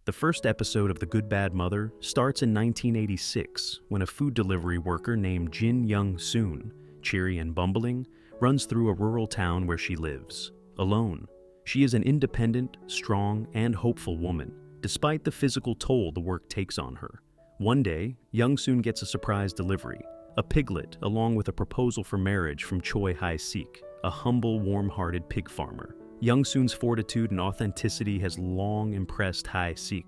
The first episode of The Good Bad Mother starts in 1986 when a food delivery worker named Jin Young-soon, cheery and bumbling, runs through a rural town where she lives. Alone, she is an independent, strong, and hopeful woman, despite the physical toll the work takes on her. One day, Young-soon gets a surprise delivery, a piglet along with a proposal for marriage from Choi Kang-ho, a humble, warm-hearted pig farmer. Young-soon's fortitude and authenticity has long impressed Kang-ho.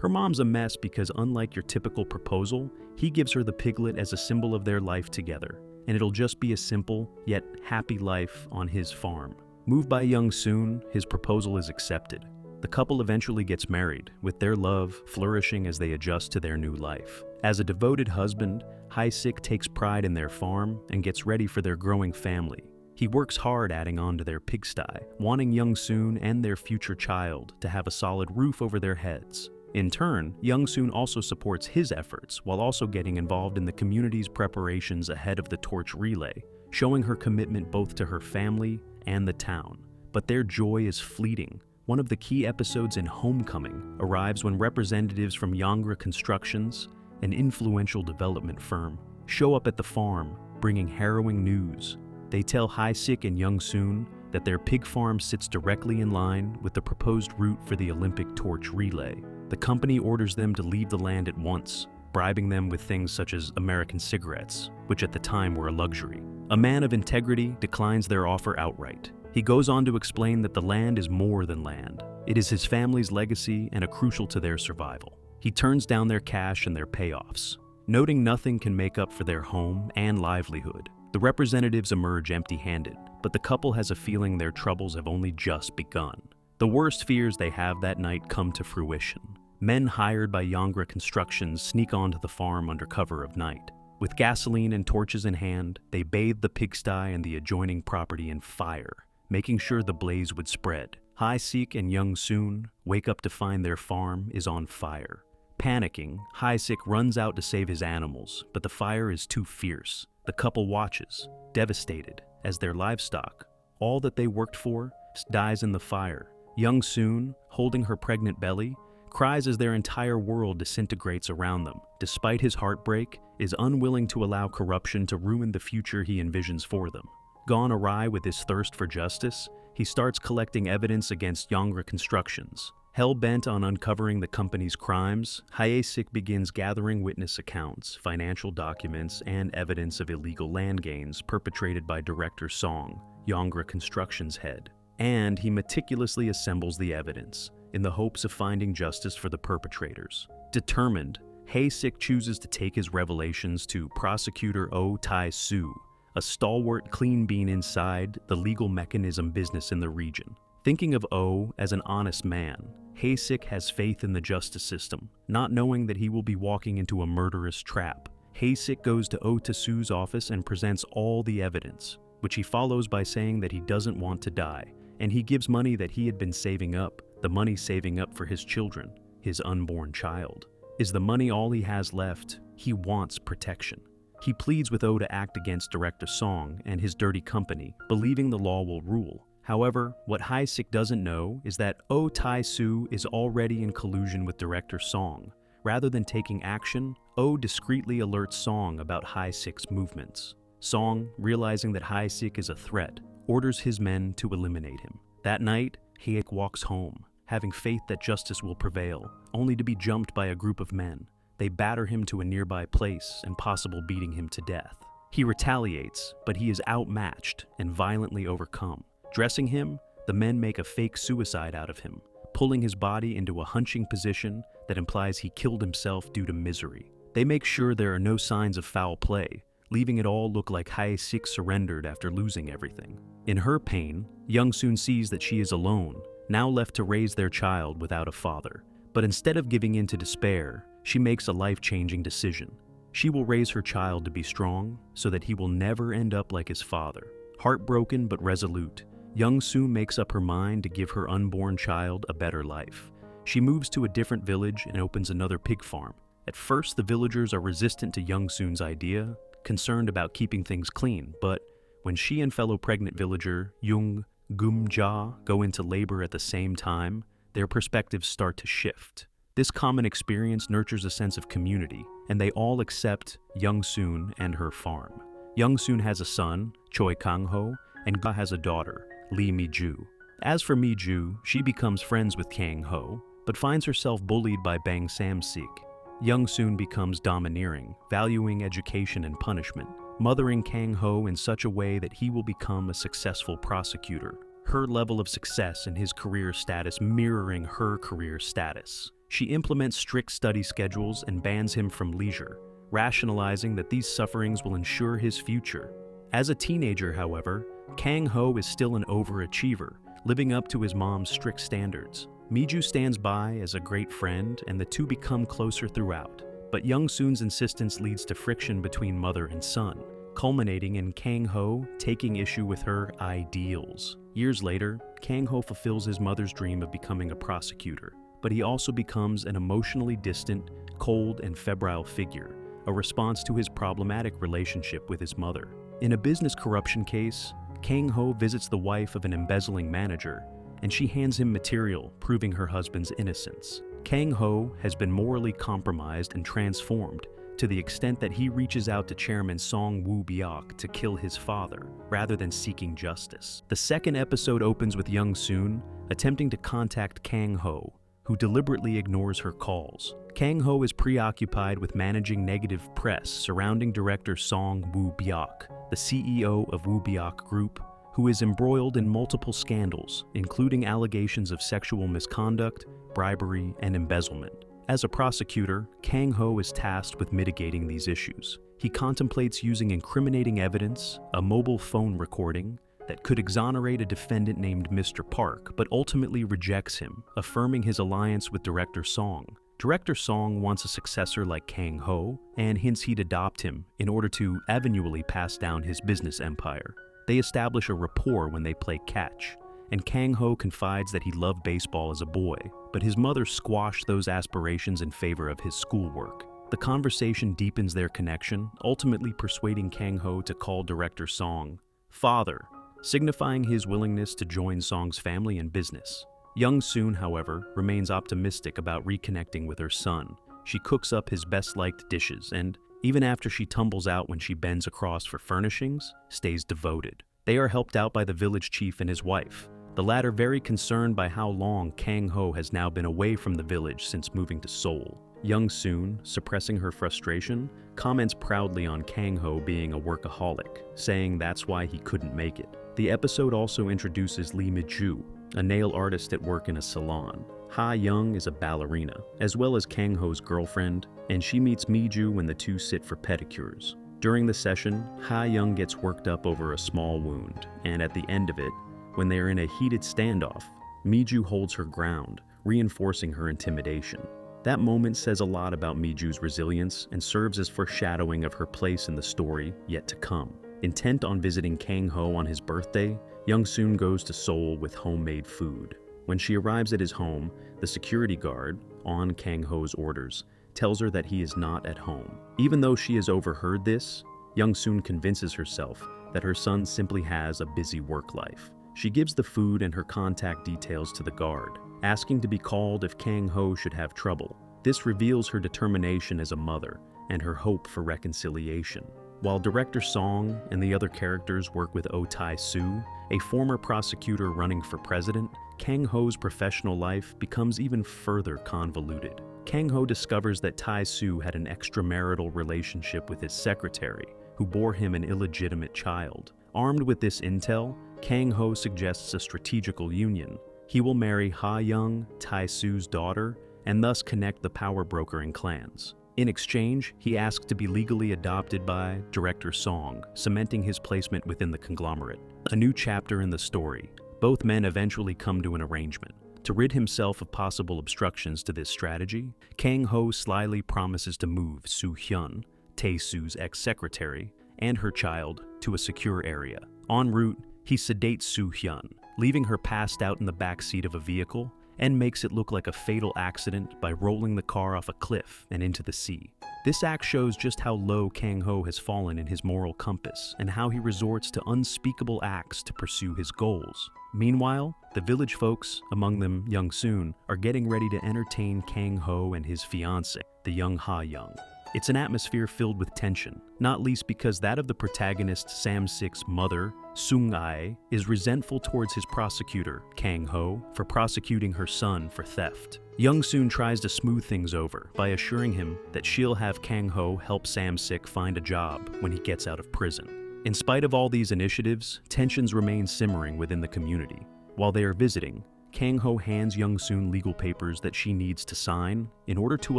Her mom's a mess because unlike your typical proposal, he gives her the piglet as a symbol of their life together, and it'll just be a simple, yet happy life on his farm. Moved by Young-soon, his proposal is accepted. The couple eventually gets married, with their love flourishing as they adjust to their new life. As a devoted husband, Kang-ho takes pride in their farm and gets ready for their growing family. He works hard adding on to their pigsty, wanting Young-soon and their future child to have a solid roof over their heads. In turn, Young-soon also supports his efforts while also getting involved in the community's preparations ahead of the torch relay, showing her commitment both to her family and the town. But their joy is fleeting. One of the key episodes in Homecoming arrives when representatives from Cdrama Constructions, an influential development firm, show up at the farm, bringing harrowing news. They tell Kang-ho and Young-soon that their pig farm sits directly in line with the proposed route for the Olympic torch relay. The company orders them to leave the land at once, bribing them with things such as American cigarettes, which at the time were a luxury. A man of integrity declines their offer outright. He goes on to explain that the land is more than land. It is his family's legacy and crucial to their survival. He turns down their cash and their payoffs, noting nothing can make up for their home and livelihood. The representatives emerge empty-handed, but the couple has a feeling their troubles have only just begun. The worst fears they have that night come to fruition. Men hired by Cdrama Constructions sneak onto the farm under cover of night. With gasoline and torches in hand, they bathe the pigsty and the adjoining property in fire, making sure the blaze would spread. Kang-ho and Young-soon wake up to find their farm is on fire. Panicking, Kang-ho runs out to save his animals, but the fire is too fierce. The couple watches, devastated, as their livestock, all that they worked for, dies in the fire. Young-soon, holding her pregnant belly, cries as their entire world disintegrates around them. Despite his heartbreak, is unwilling to allow corruption to ruin the future he envisions for them. Gone awry with his thirst for justice, he starts collecting evidence against Cdrama Constructions. Hell-bent on uncovering the company's crimes, Kang-ho begins gathering witness accounts, financial documents, and evidence of illegal land gains perpetrated by Director Song, Cdrama Constructions' head. And he meticulously assembles the evidence, in the hopes of finding justice for the perpetrators. Determined, Kang-ho chooses to take his revelations to Prosecutor Oh Tae-soo, a stalwart clean bean inside the legal mechanism business in the region. Thinking of Oh as an honest man, Kang-ho has faith in the justice system, not knowing that he will be walking into a murderous trap. Kang-ho goes to Oh Tae-soo's office and presents all the evidence, which he follows by saying that he doesn't want to die, and he gives money that he had been saving up, the money saving up for his children, his unborn child. Is the money all he has left? He wants protection. He pleads with Oh to act against Director Song and his dirty company, believing the law will rule. However, what Kang-ho doesn't know is that Oh Tae-soo is already in collusion with Director Song. Rather than taking action, Oh discreetly alerts Song about Kang-ho's movements. Song, realizing that Kang-ho is a threat, orders his men to eliminate him. That night, Kang-ho walks home, having faith that justice will prevail, only to be jumped by a group of men. They batter him to a nearby place and possible beating him to death. He retaliates, but he is outmatched and violently overcome. Dressing him, the men make a fake suicide out of him, pulling his body into a hunching position that implies he killed himself due to misery. They make sure there are no signs of foul play, leaving it all look like Kang-ho surrendered after losing everything. In her pain, Young-soon sees that she is alone, now left to raise their child without a father. But instead of giving in to despair, she makes a life-changing decision. She will raise her child to be strong so that he will never end up like his father. Heartbroken but resolute, Young-soon makes up her mind to give her unborn child a better life. She moves to a different village and opens another pig farm. At first, the villagers are resistant to Young-soon's idea, concerned about keeping things clean, but when she and fellow pregnant villager Jung Gum-ja go into labor at the same time, their perspectives start to shift. This common experience nurtures a sense of community, and they all accept Young-soon and her farm. Young-soon has a son, Choi Kang-ho, and Ga has a daughter, Lee Mi-ju. As for Mi-ju, she becomes friends with Kang-ho, but finds herself bullied by Bang Sam-sik. Young-soon becomes domineering, valuing education and punishment, mothering Kang-ho in such a way that he will become a successful prosecutor, her level of success and his career status mirroring her career status. She implements strict study schedules and bans him from leisure, rationalizing that these sufferings will ensure his future. As a teenager, however, Kang-ho is still an overachiever, living up to his mom's strict standards. Mi-ju stands by as a great friend, and the two become closer throughout. But Young-soon's insistence leads to friction between mother and son, culminating in Kang-ho taking issue with her ideals. Years later, Kang-ho fulfills his mother's dream of becoming a prosecutor, but he also becomes an emotionally distant, cold, and febrile figure, a response to his problematic relationship with his mother. In a business corruption case, Kang-ho visits the wife of an embezzling manager, and she hands him material proving her husband's innocence. Kang-ho has been morally compromised and transformed to the extent that he reaches out to Chairman Song Woo-byok to kill his father, rather than seeking justice. The second episode opens with Young-soon attempting to contact Kang-ho, who deliberately ignores her calls. Kang-ho is preoccupied with managing negative press surrounding director Song Woo-byok, the CEO of Woo-byok Group, who is embroiled in multiple scandals, including allegations of sexual misconduct, bribery, and embezzlement. As a prosecutor, Kang-ho is tasked with mitigating these issues. He contemplates using incriminating evidence, a mobile phone recording, that could exonerate a defendant named Mr. Park, but ultimately rejects him, affirming his alliance with Director Song. Director Song wants a successor like Kang-ho, and hints he'd adopt him in order to annually pass down his business empire. They establish a rapport when they play catch, and Kang-ho confides that he loved baseball as a boy, but his mother squashed those aspirations in favor of his schoolwork. The conversation deepens their connection, ultimately persuading Kang-ho to call Director Song father, signifying his willingness to join Song's family and business. Young-soon, however, remains optimistic about reconnecting with her son. She cooks up his best-liked dishes and, even after she tumbles out when she bends across for furnishings, stays devoted. They are helped out by the village chief and his wife, the latter very concerned by how long Kang-ho has now been away from the village since moving to Seoul. Young-soon, suppressing her frustration, comments proudly on Kang-ho being a workaholic, saying that's why he couldn't make it. The episode also introduces Lee Mi-ju, a nail artist at work in a salon. Ha-young is a ballerina, as well as Kang-ho's girlfriend, and she meets Mi-ju when the two sit for pedicures. During the session, Ha-young gets worked up over a small wound, and at the end of it, when they are in a heated standoff, Mi-ju holds her ground, reinforcing her intimidation. That moment says a lot about Mi-ju's resilience and serves as foreshadowing of her place in the story yet to come. Intent on visiting Kang-ho on his birthday, Young-soon goes to Seoul with homemade food. When she arrives at his home, the security guard, on Kang-ho's orders, tells her that he is not at home. Even though she has overheard this, Young-soon convinces herself that her son simply has a busy work life. She gives the food and her contact details to the guard, asking to be called if Kang-ho should have trouble. This reveals her determination as a mother and her hope for reconciliation. While Director Song and the other characters work with Oh Tae-soo, a former prosecutor running for president, Kang-ho's professional life becomes even further convoluted. Kang-ho discovers that Tae-soo had an extramarital relationship with his secretary, who bore him an illegitimate child. Armed with this intel, Kang-ho suggests a strategical union. He will marry Ha-young, Tae-soo's daughter, and thus connect the power brokering clans. In exchange, he asks to be legally adopted by Director Song, cementing his placement within the conglomerate. A new chapter in the story. Both men eventually come to an arrangement. To rid himself of possible obstructions to this strategy, Kang-ho slyly promises to move Soo-hyun, Tae-soo's ex-secretary, and her child to a secure area. En route, he sedates Soo-hyun, leaving her passed out in the back seat of a vehicle and makes it look like a fatal accident by rolling the car off a cliff and into the sea. This act shows just how low Kang-ho has fallen in his moral compass and how he resorts to unspeakable acts to pursue his goals. Meanwhile, the village folks, among them Young-soon, are getting ready to entertain Kang-ho and his fiancée, the young Ha-young. It's an atmosphere filled with tension, not least because that of the protagonist Sam-sik's mother, Sung-ae, is resentful towards his prosecutor, Kang-ho, for prosecuting her son for theft. Young-soon tries to smooth things over by assuring him that she'll have Kang-ho help Sam-sik find a job when he gets out of prison. In spite of all these initiatives, tensions remain simmering within the community. While they are visiting, Kang-ho hands Young-soon legal papers that she needs to sign in order to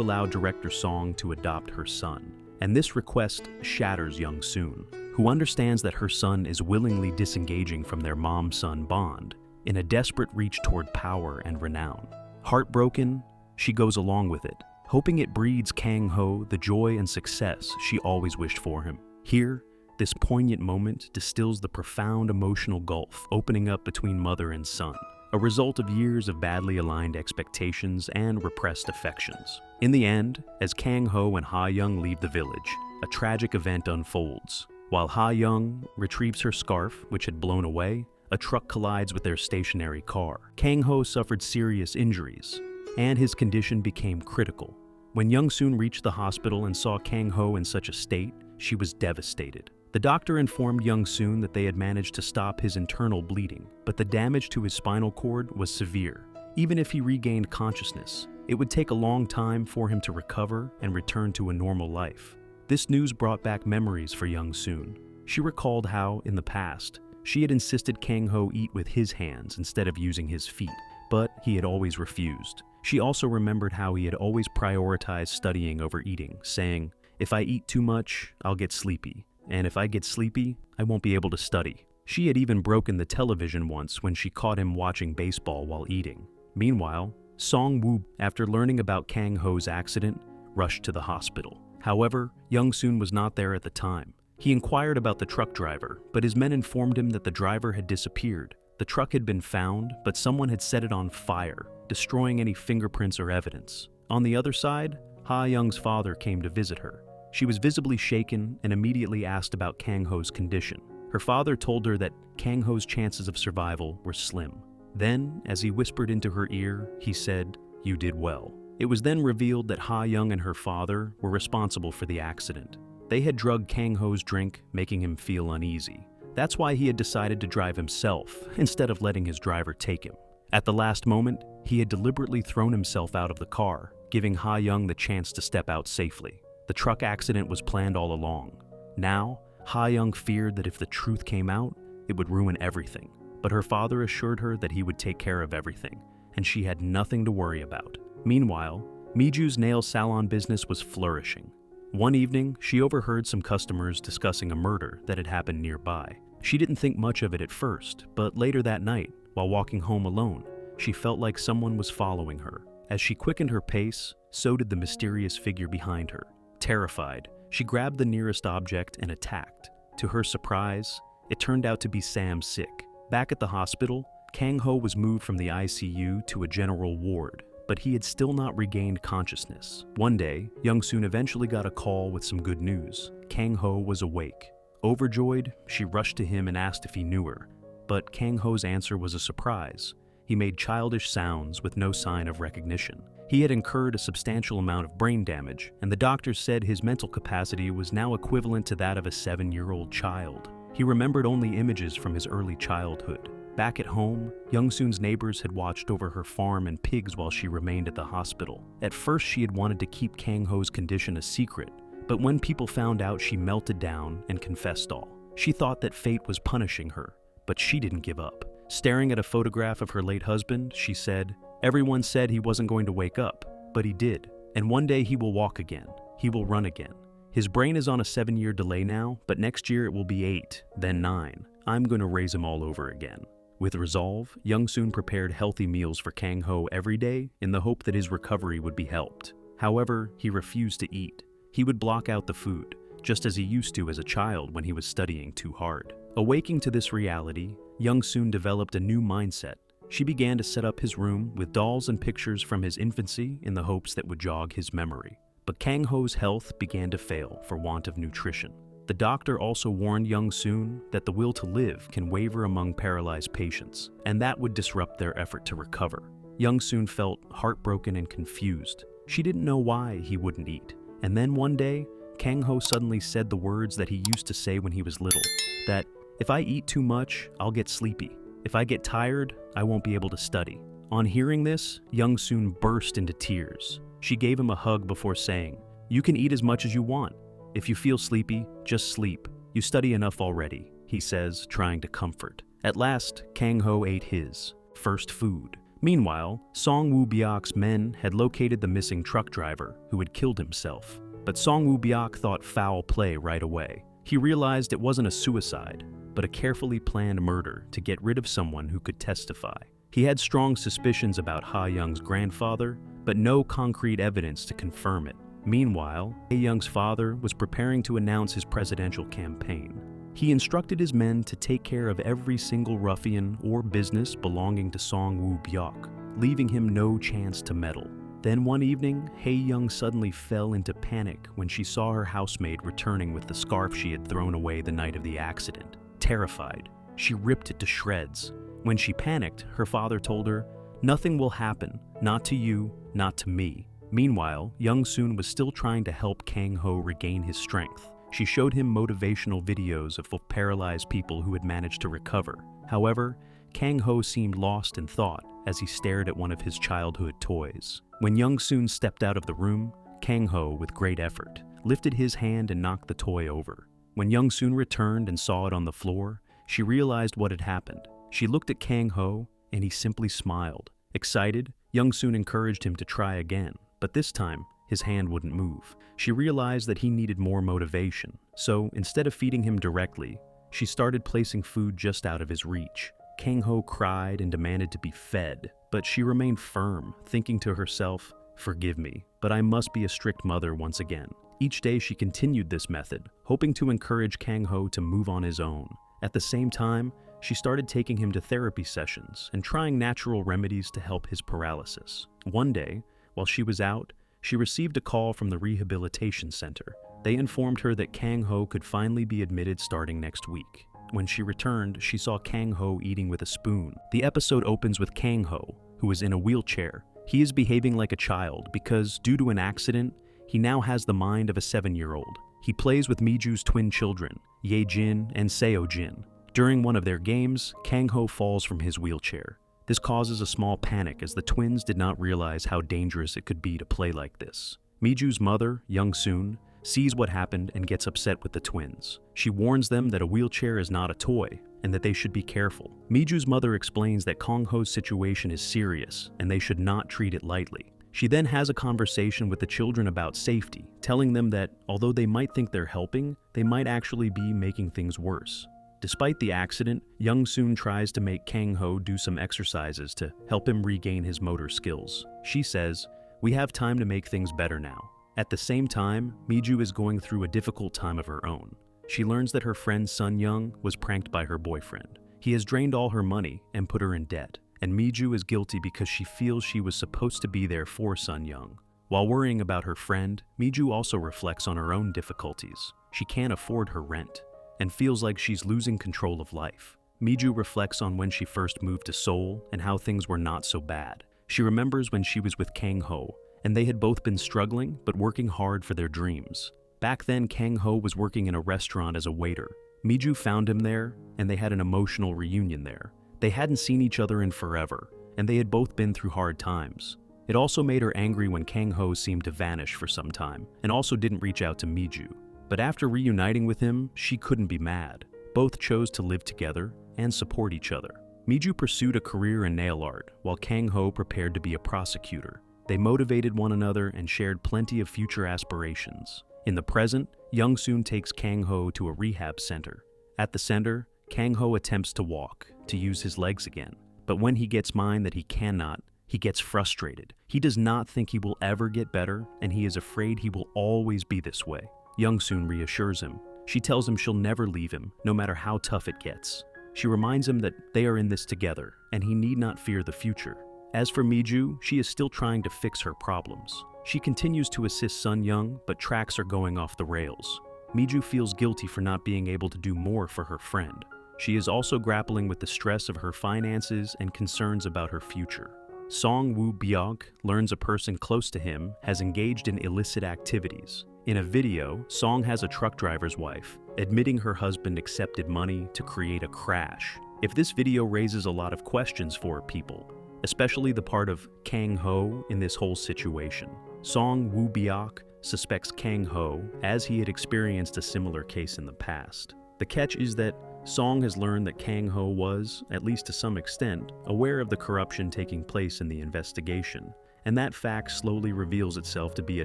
allow director Song to adopt her son. And this request shatters Young-soon, who understands that her son is willingly disengaging from their mom-son bond in a desperate reach toward power and renown. Heartbroken, she goes along with it, hoping it breeds Kang-ho the joy and success she always wished for him. Here, this poignant moment distills the profound emotional gulf opening up between mother and son, a result of years of badly aligned expectations and repressed affections. In the end, as Kang-ho and Ha-young leave the village, a tragic event unfolds. While Ha-young retrieves her scarf, which had blown away, a truck collides with their stationary car. Kang-ho suffered serious injuries, and his condition became critical. When Young-soon reached the hospital and saw Kang-ho in such a state, she was devastated. The doctor informed Young-soon that they had managed to stop his internal bleeding, but the damage to his spinal cord was severe. Even if he regained consciousness, it would take a long time for him to recover and return to a normal life. This news brought back memories for Young-soon. She recalled how, in the past, she had insisted Kang-ho eat with his hands instead of using his feet, but he had always refused. She also remembered how he had always prioritized studying over eating, saying, "If I eat too much, I'll get sleepy. And if I get sleepy, I won't be able to study." She had even broken the television once when she caught him watching baseball while eating. Meanwhile, Song-woo, after learning about Kang-ho's accident, rushed to the hospital. However, Young-soon was not there at the time. He inquired about the truck driver, but his men informed him that the driver had disappeared. The truck had been found, but someone had set it on fire, destroying any fingerprints or evidence. On the other side, Ha-young's father came to visit her. She was visibly shaken and immediately asked about Kang-ho's condition. Her father told her that Kang-ho's chances of survival were slim. Then, as he whispered into her ear, he said, "You did well." It was then revealed that Ha-young and her father were responsible for the accident. They had drugged Kang-ho's drink, making him feel uneasy. That's why he had decided to drive himself, instead of letting his driver take him. At the last moment, he had deliberately thrown himself out of the car, giving Ha-young the chance to step out safely. The truck accident was planned all along. Now, Ha-young feared that if the truth came out, it would ruin everything. But her father assured her that he would take care of everything, and she had nothing to worry about. Meanwhile, Miju's nail salon business was flourishing. One evening, she overheard some customers discussing a murder that had happened nearby. She didn't think much of it at first, but later that night, while walking home alone, she felt like someone was following her. As she quickened her pace, so did the mysterious figure behind her. Terrified, she grabbed the nearest object and attacked. To her surprise, it turned out to be Sam-sik. Back at the hospital, Kang-ho was moved from the ICU to a general ward, but he had still not regained consciousness. One day, Young-soon eventually got a call with some good news. Kang-ho was awake. Overjoyed, she rushed to him and asked if he knew her, but Kang-ho's answer was a surprise. He made childish sounds with no sign of recognition. He had incurred a substantial amount of brain damage, and the doctors said his mental capacity was now equivalent to that of a 7-year-old child. He remembered only images from his early childhood. Back at home, Young-soon's neighbors had watched over her farm and pigs while she remained at the hospital. At first, she had wanted to keep Kang-ho's condition a secret, but when people found out, she melted down and confessed all. She thought that fate was punishing her, but she didn't give up. Staring at a photograph of her late husband, she said, "Everyone said he wasn't going to wake up, but he did. And one day he will walk again. He will run again. His brain is on a 7-year delay now, but next year it will be 8, then 9. I'm going to raise him all over again." With resolve, Young-soon prepared healthy meals for Kang-ho every day in the hope that his recovery would be helped. However, he refused to eat. He would block out the food, just as he used to as a child when he was studying too hard. Awaking to this reality, Young-soon developed a new mindset. She began to set up his room with dolls and pictures from his infancy in the hopes that would jog his memory. But Kang-ho's health began to fail for want of nutrition. The doctor also warned Young-soon that the will to live can waver among paralyzed patients, and that would disrupt their effort to recover. Young-soon felt heartbroken and confused. She didn't know why he wouldn't eat. And then one day, Kang-ho suddenly said the words that he used to say when he was little, that if I eat too much, I'll get sleepy. If I get tired, I won't be able to study. On hearing this, Young-soon burst into tears. She gave him a hug before saying, "You can eat as much as you want. If you feel sleepy, just sleep. You study enough already," he says, trying to comfort. At last, Kang-ho ate his first food. Meanwhile, Song Woo-byok's men had located the missing truck driver who had killed himself. But Song Woo-byok thought foul play right away. He realized it wasn't a suicide, but a carefully planned murder to get rid of someone who could testify. He had strong suspicions about Ha-young's grandfather, but no concrete evidence to confirm it. Meanwhile, Ha-young's father was preparing to announce his presidential campaign. He instructed his men to take care of every single ruffian or business belonging to Song Woo-byok, leaving him no chance to meddle. Then one evening, Ha-young suddenly fell into panic when she saw her housemaid returning with the scarf she had thrown away the night of the accident. Terrified, she ripped it to shreds. When she panicked, her father told her, "Nothing will happen, not to you, not to me." Meanwhile, Young-soon was still trying to help Kang-ho regain his strength. She showed him motivational videos of paralyzed people who had managed to recover. However, Kang-ho seemed lost in thought as he stared at one of his childhood toys. When Young-soon stepped out of the room, Kang-ho, with great effort, lifted his hand and knocked the toy over. When Young-soon returned and saw it on the floor, she realized what had happened. She looked at Kang-ho, and he simply smiled. Excited, Young-soon encouraged him to try again, but this time, his hand wouldn't move. She realized that he needed more motivation, so instead of feeding him directly, she started placing food just out of his reach. Kang-ho cried and demanded to be fed, but she remained firm, thinking to herself, "Forgive me, but I must be a strict mother once again." Each day she continued this method, hoping to encourage Kang-ho to move on his own. At the same time, she started taking him to therapy sessions and trying natural remedies to help his paralysis. One day, while she was out, she received a call from the rehabilitation center. They informed her that Kang-ho could finally be admitted starting next week. When she returned, she saw Kang-ho eating with a spoon. The episode opens with Kang-ho, who is in a wheelchair. He is behaving like a child because, due to an accident, he now has the mind of a 7-year-old. He plays with Miju's twin children, Ye-jin and Seo-jin. During one of their games, Kang-ho falls from his wheelchair. This causes a small panic as the twins did not realize how dangerous it could be to play like this. Miju's mother, Young-soon, sees what happened and gets upset with the twins. She warns them that a wheelchair is not a toy and that they should be careful. Miju's mother explains that Kang-ho's situation is serious and they should not treat it lightly. She then has a conversation with the children about safety, telling them that although they might think they're helping, they might actually be making things worse. Despite the accident, Young-soon tries to make Kang-ho do some exercises to help him regain his motor skills. She says, "We have time to make things better now." At the same time, Miju is going through a difficult time of her own. She learns that her friend Sun Young was pranked by her boyfriend. He has drained all her money and put her in debt, and Miju is guilty because she feels she was supposed to be there for Sun Young. While worrying about her friend, Miju also reflects on her own difficulties. She can't afford her rent and feels like she's losing control of life. Miju reflects on when she first moved to Seoul and how things were not so bad. She remembers when she was with Kang-ho, and they had both been struggling but working hard for their dreams. Back then, Kang-ho was working in a restaurant as a waiter. Miju found him there, and they had an emotional reunion there. They hadn't seen each other in forever, and they had both been through hard times. It also made her angry when Kang-ho seemed to vanish for some time, and also didn't reach out to Miju. But after reuniting with him, she couldn't be mad. Both chose to live together and support each other. Miju pursued a career in nail art, while Kang-ho prepared to be a prosecutor. They motivated one another and shared plenty of future aspirations. In the present, Young-soon takes Kang-ho to a rehab center. At the center, Kang-ho attempts to walk, to use his legs again. But when he gets mind that he cannot, he gets frustrated. He does not think he will ever get better, and he is afraid he will always be this way. Young-soon reassures him. She tells him she'll never leave him, no matter how tough it gets. She reminds him that they are in this together, and he need not fear the future. As for Miju, she is still trying to fix her problems. She continues to assist Sun Young, but tracks are going off the rails. Miju feels guilty for not being able to do more for her friend. She is also grappling with the stress of her finances and concerns about her future. Song Woo-byuk learns a person close to him has engaged in illicit activities. In a video, Song has a truck driver's wife, admitting her husband accepted money to create a crash. If this video raises a lot of questions for people, especially the part of Kang-ho in this whole situation. Song Woo-byuk suspects Kang-ho as he had experienced a similar case in the past. The catch is that Song has learned that Kang-ho was, at least to some extent, aware of the corruption taking place in the investigation, and that fact slowly reveals itself to be a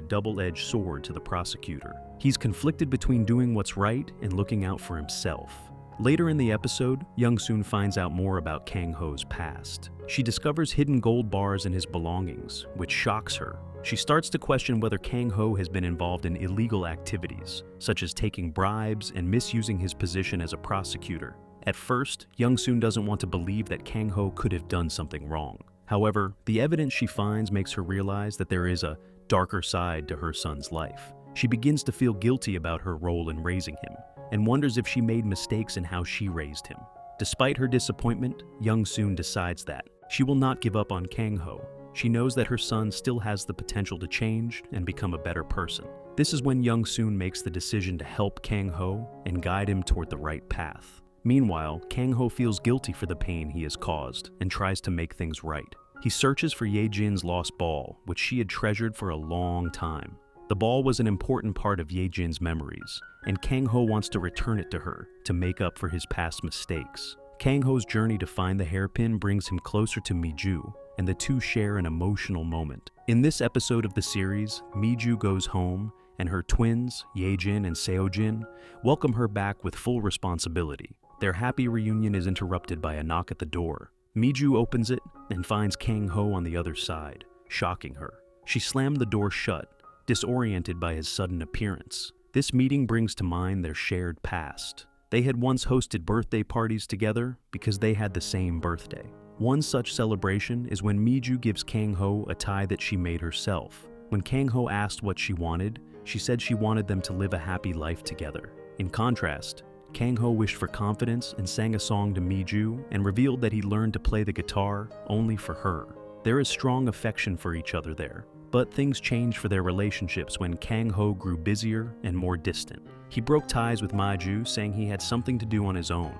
double-edged sword to the prosecutor. He's conflicted between doing what's right and looking out for himself. Later in the episode, Young-soon finds out more about Kang-ho's past. She discovers hidden gold bars in his belongings, which shocks her. She starts to question whether Kang-ho has been involved in illegal activities, such as taking bribes and misusing his position as a prosecutor. At first, Young-soon doesn't want to believe that Kang-ho could have done something wrong. However, the evidence she finds makes her realize that there is a darker side to her son's life. She begins to feel guilty about her role in raising him, and wonders if she made mistakes in how she raised him. Despite her disappointment, Young-soon decides that she will not give up on Kang-ho. She knows that her son still has the potential to change and become a better person. This is when Young-soon makes the decision to help Kang-ho and guide him toward the right path. Meanwhile, Kang-ho feels guilty for the pain he has caused and tries to make things right. He searches for Ye-jin's lost ball, which she had treasured for a long time. The ball was an important part of Ye-jin's memories, and Kang-ho wants to return it to her to make up for his past mistakes. Kang-ho's journey to find the hairpin brings him closer to Miju, and the two share an emotional moment. In this episode of the series, Miju goes home, and her twins, Ye-jin and Seo-jin, welcome her back with full responsibility. Their happy reunion is interrupted by a knock at the door. Miju opens it and finds Kang-ho on the other side, shocking her. She slammed the door shut, disoriented by his sudden appearance. This meeting brings to mind their shared past. They had once hosted birthday parties together because they had the same birthday. One such celebration is when Miju gives Kang-ho a tie that she made herself. When Kang-ho asked what she wanted, she said she wanted them to live a happy life together. In contrast, Kang-ho wished for confidence and sang a song to Miju and revealed that he learned to play the guitar only for her. There is strong affection for each other there, but things changed for their relationships when Kang-ho grew busier and more distant. He broke ties with Miju, saying he had something to do on his own.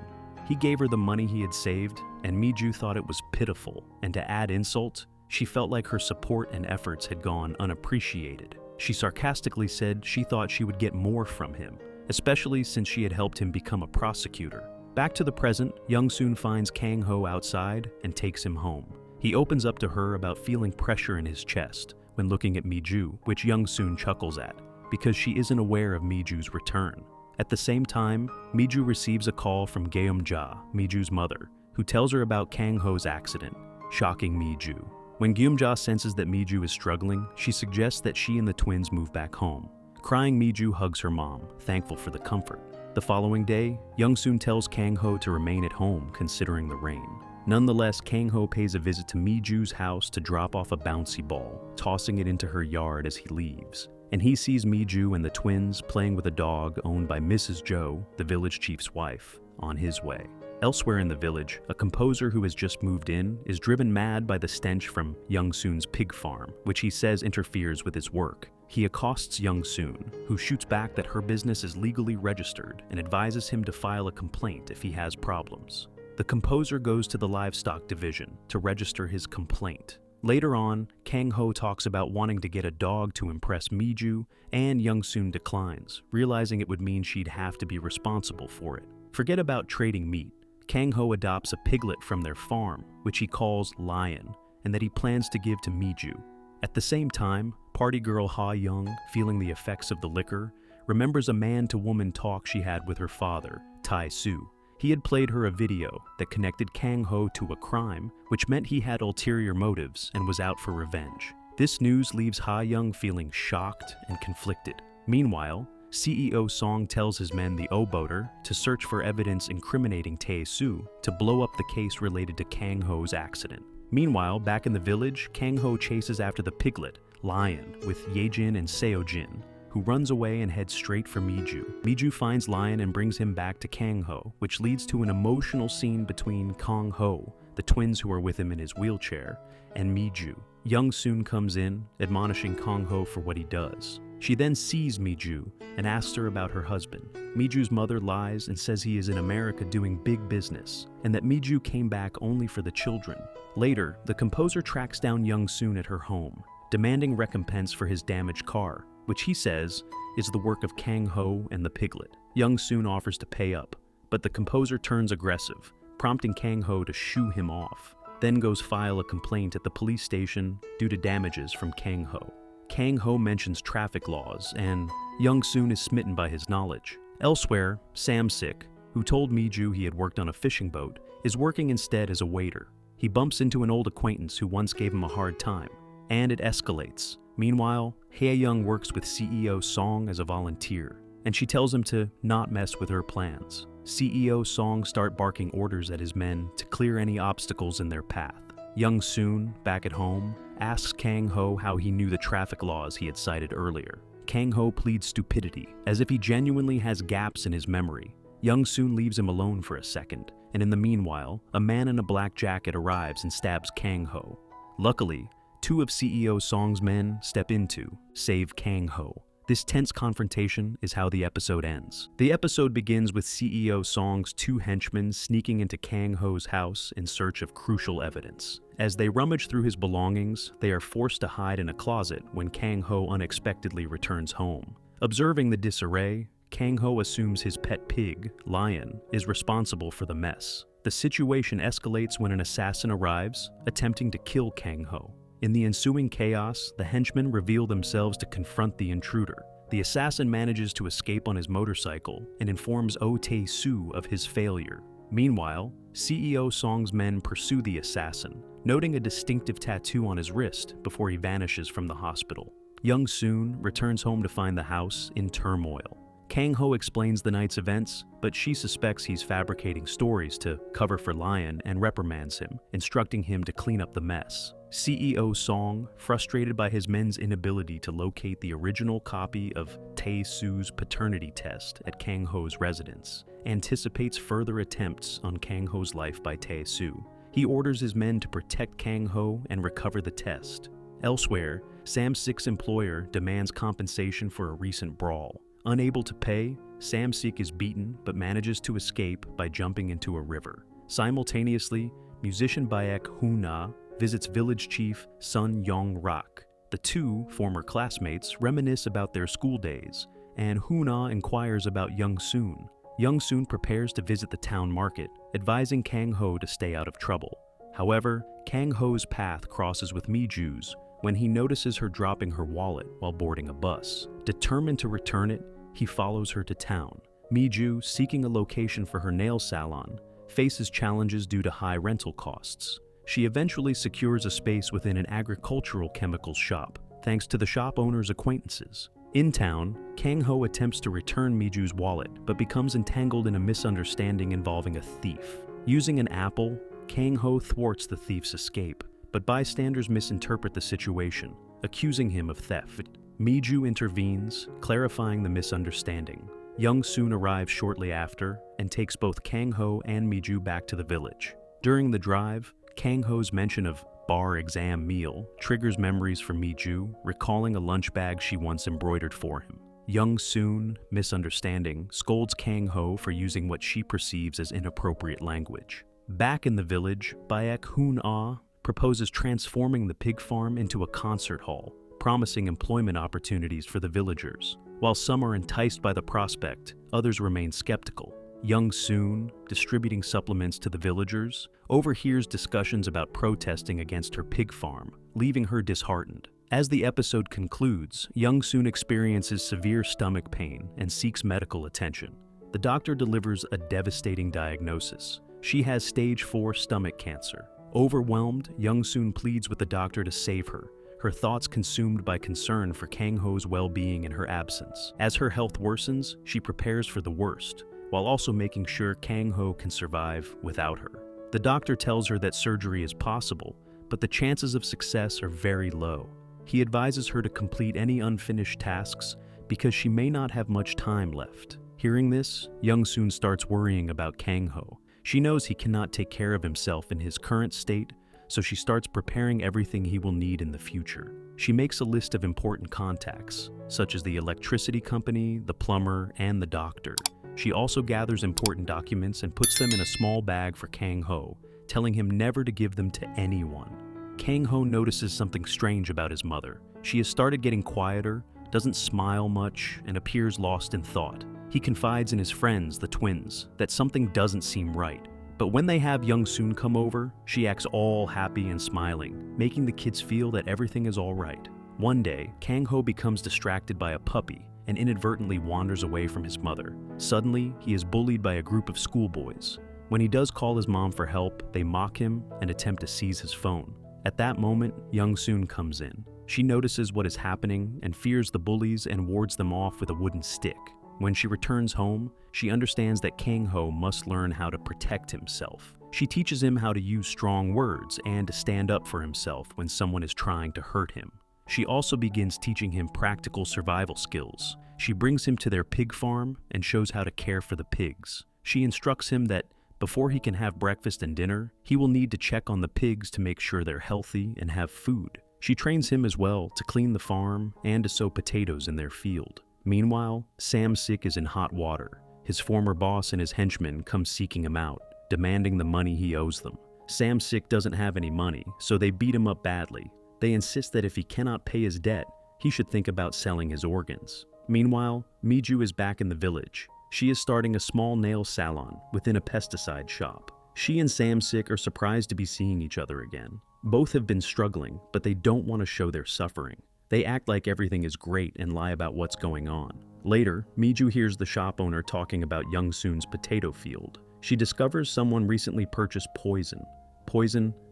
He gave her the money he had saved, and Miju thought it was pitiful, and to add insult, she felt like her support and efforts had gone unappreciated. She sarcastically said she thought she would get more from him, especially since she had helped him become a prosecutor. Back to the present, Young-soon finds Kang-ho outside and takes him home. He opens up to her about feeling pressure in his chest when looking at Miju, which Young-soon chuckles at, because she isn't aware of Miju's return. At the same time, Miju receives a call from Geum-ja, Miju's mother, who tells her about Kang-ho's accident, shocking Miju. When Geum-ja senses that Miju is struggling, she suggests that she and the twins move back home. Crying Miju hugs her mom, thankful for the comfort. The following day, Young-soon tells Kang-ho to remain at home considering the rain. Nonetheless, Kang-ho pays a visit to Miju's house to drop off a bouncy ball, tossing it into her yard as he leaves. And he sees Miju and the twins playing with a dog owned by Mrs. Jo, the village chief's wife, on his way. Elsewhere in the village, a composer who has just moved in is driven mad by the stench from Young-soon's pig farm, which he says interferes with his work. He accosts Young-soon, who shoots back that her business is legally registered and advises him to file a complaint if he has problems. The composer goes to the livestock division to register his complaint. Later on, Kang-ho talks about wanting to get a dog to impress Miju, and Young-soon declines, realizing it would mean she'd have to be responsible for it. Forget about trading meat. Kang-ho adopts a piglet from their farm, which he calls Lion, and that he plans to give to Miju. At the same time, party girl Ha-young, feeling the effects of the liquor, remembers a man-to-woman talk she had with her father, Tai-soo. He had played her a video that connected Kang-ho to a crime, which meant he had ulterior motives and was out for revenge. This news leaves Ha-young feeling shocked and conflicted. Meanwhile, CEO Song tells his men, the O-boater, to search for evidence incriminating Tae-soo to blow up the case related to Kang-ho's accident. Meanwhile, back in the village, Kang-ho chases after the piglet, Lion, with Ye-jin and Seo-jin, who runs away and heads straight for Mi-ju. Mi-ju finds Lion and brings him back to Kang-ho, which leads to an emotional scene between Kang-ho, the twins who are with him in his wheelchair, and Mi-ju. Young-soon comes in, admonishing Kang-ho for what he does. She then sees Mi-ju and asks her about her husband. Mi-ju's mother lies and says he is in America doing big business, and that Mi-ju came back only for the children. Later, the composer tracks down Young-soon at her home, demanding recompense for his damaged car, which he says is the work of Kang-ho and the piglet. Young-soon offers to pay up, but the composer turns aggressive, prompting Kang-ho to shoo him off, then goes file a complaint at the police station due to damages from Kang-ho. Kang-ho mentions traffic laws, and Young-soon is smitten by his knowledge. Elsewhere, Sam-sik, who told Mi-ju he had worked on a fishing boat, is working instead as a waiter. He bumps into an old acquaintance who once gave him a hard time, and it escalates. Meanwhile, Hae-young works with CEO Song as a volunteer, and she tells him to not mess with her plans. CEO Song starts barking orders at his men to clear any obstacles in their path. Young-soon, back at home, asks Kang-ho how he knew the traffic laws he had cited earlier. Kang-ho pleads stupidity, as if he genuinely has gaps in his memory. Young-soon leaves him alone for a second, and in the meanwhile, a man in a black jacket arrives and stabs Kang-ho. Luckily, two of CEO Song's men step in to save Kang-ho. This tense confrontation is how the episode ends. The episode begins with CEO Song's two henchmen sneaking into Kang-ho's house in search of crucial evidence. As they rummage through his belongings, they are forced to hide in a closet when Kang-ho unexpectedly returns home. Observing the disarray, Kang-ho assumes his pet pig, Lion, is responsible for the mess. The situation escalates when an assassin arrives, attempting to kill Kang-ho. In the ensuing chaos, the henchmen reveal themselves to confront the intruder. The assassin manages to escape on his motorcycle and informs Oh Tae-soo of his failure. Meanwhile, CEO Song's men pursue the assassin, noting a distinctive tattoo on his wrist before he vanishes from the hospital. Young-soon returns home to find the house in turmoil. Kang-ho explains the night's events, but she suspects he's fabricating stories to cover for Lion and reprimands him, instructing him to clean up the mess. CEO Song, frustrated by his men's inability to locate the original copy of Tae-soo's paternity test at Kang-ho's residence, anticipates further attempts on Kang-ho's life by Tae-soo. He orders his men to protect Kang-ho and recover the test. Elsewhere, Sam-sik's employer demands compensation for a recent brawl. Unable to pay, Sam-sik is beaten but manages to escape by jumping into a river. Simultaneously, musician Baek Hoon-ah visits village chief Sun Yong-rak. The two, former classmates, reminisce about their school days, and Hoon-ah inquires about Young-soon. Young-soon prepares to visit the town market, advising Kang-ho to stay out of trouble. However, Kang-ho's path crosses with Mi-ju's when he notices her dropping her wallet while boarding a bus. Determined to return it, he follows her to town. Mi-ju, seeking a location for her nail salon, faces challenges due to high rental costs. She eventually secures a space within an agricultural chemicals shop, thanks to the shop owner's acquaintances. In town, Kang-ho attempts to return Mi-ju's wallet, but becomes entangled in a misunderstanding involving a thief. Using an apple, Kang-ho thwarts the thief's escape, but bystanders misinterpret the situation, accusing him of theft. Mi-ju intervenes, clarifying the misunderstanding. Young-soon arrives shortly after and takes both Kang-ho and Mi-ju back to the village. During the drive, Kang-ho's mention of bar exam meal triggers memories for Mi-ju, recalling a lunch bag she once embroidered for him. Young-soon, misunderstanding, scolds Kang-ho for using what she perceives as inappropriate language. Back in the village, Baek Hoon-ah proposes transforming the pig farm into a concert hall, promising employment opportunities for the villagers. While some are enticed by the prospect, others remain skeptical. Young-soon, distributing supplements to the villagers, overhears discussions about protesting against her pig farm, leaving her disheartened. As the episode concludes, Young-soon experiences severe stomach pain and seeks medical attention. The doctor delivers a devastating diagnosis. She has stage 4 stomach cancer. Overwhelmed, Young-soon pleads with the doctor to save her, her thoughts consumed by concern for Kang-ho's well-being in her absence. As her health worsens, she prepares for the worst, while also making sure Kang-ho can survive without her. The doctor tells her that surgery is possible, but the chances of success are very low. He advises her to complete any unfinished tasks because she may not have much time left. Hearing this, Young-soon starts worrying about Kang-ho. She knows he cannot take care of himself in his current state, so she starts preparing everything he will need in the future. She makes a list of important contacts, such as the electricity company, the plumber, and the doctor. She also gathers important documents and puts them in a small bag for Kang-ho, telling him never to give them to anyone. Kang-ho notices something strange about his mother. She has started getting quieter, doesn't smile much, and appears lost in thought. He confides in his friends, the twins, that something doesn't seem right. But when they have Young-soon come over, she acts all happy and smiling, making the kids feel that everything is all right. One day, Kang-ho becomes distracted by a puppy and inadvertently wanders away from his mother. Suddenly, he is bullied by a group of schoolboys. When he does call his mom for help, they mock him and attempt to seize his phone. At that moment, Young-soon comes in. She notices what is happening and fears the bullies and wards them off with a wooden stick. When she returns home, she understands that Kang-ho must learn how to protect himself. She teaches him how to use strong words and to stand up for himself when someone is trying to hurt him. She also begins teaching him practical survival skills. She brings him to their pig farm and shows how to care for the pigs. She instructs him that before he can have breakfast and dinner, he will need to check on the pigs to make sure they're healthy and have food. She trains him as well to clean the farm and to sow potatoes in their field. Meanwhile, Sam-sik is in hot water. His former boss and his henchmen come seeking him out, demanding the money he owes them. Sam-sik doesn't have any money, so they beat him up badly. They insist that if he cannot pay his debt, he should think about selling his organs. Meanwhile, Miju is back in the village. She is starting a small nail salon within a pesticide shop. She and Sam-sik are surprised to be seeing each other again. Both have been struggling, but they don't want to show their suffering. They act like everything is great and lie about what's going on. Later, Miju hears the shop owner talking about Young-soon's potato field. She discovers someone recently purchased poison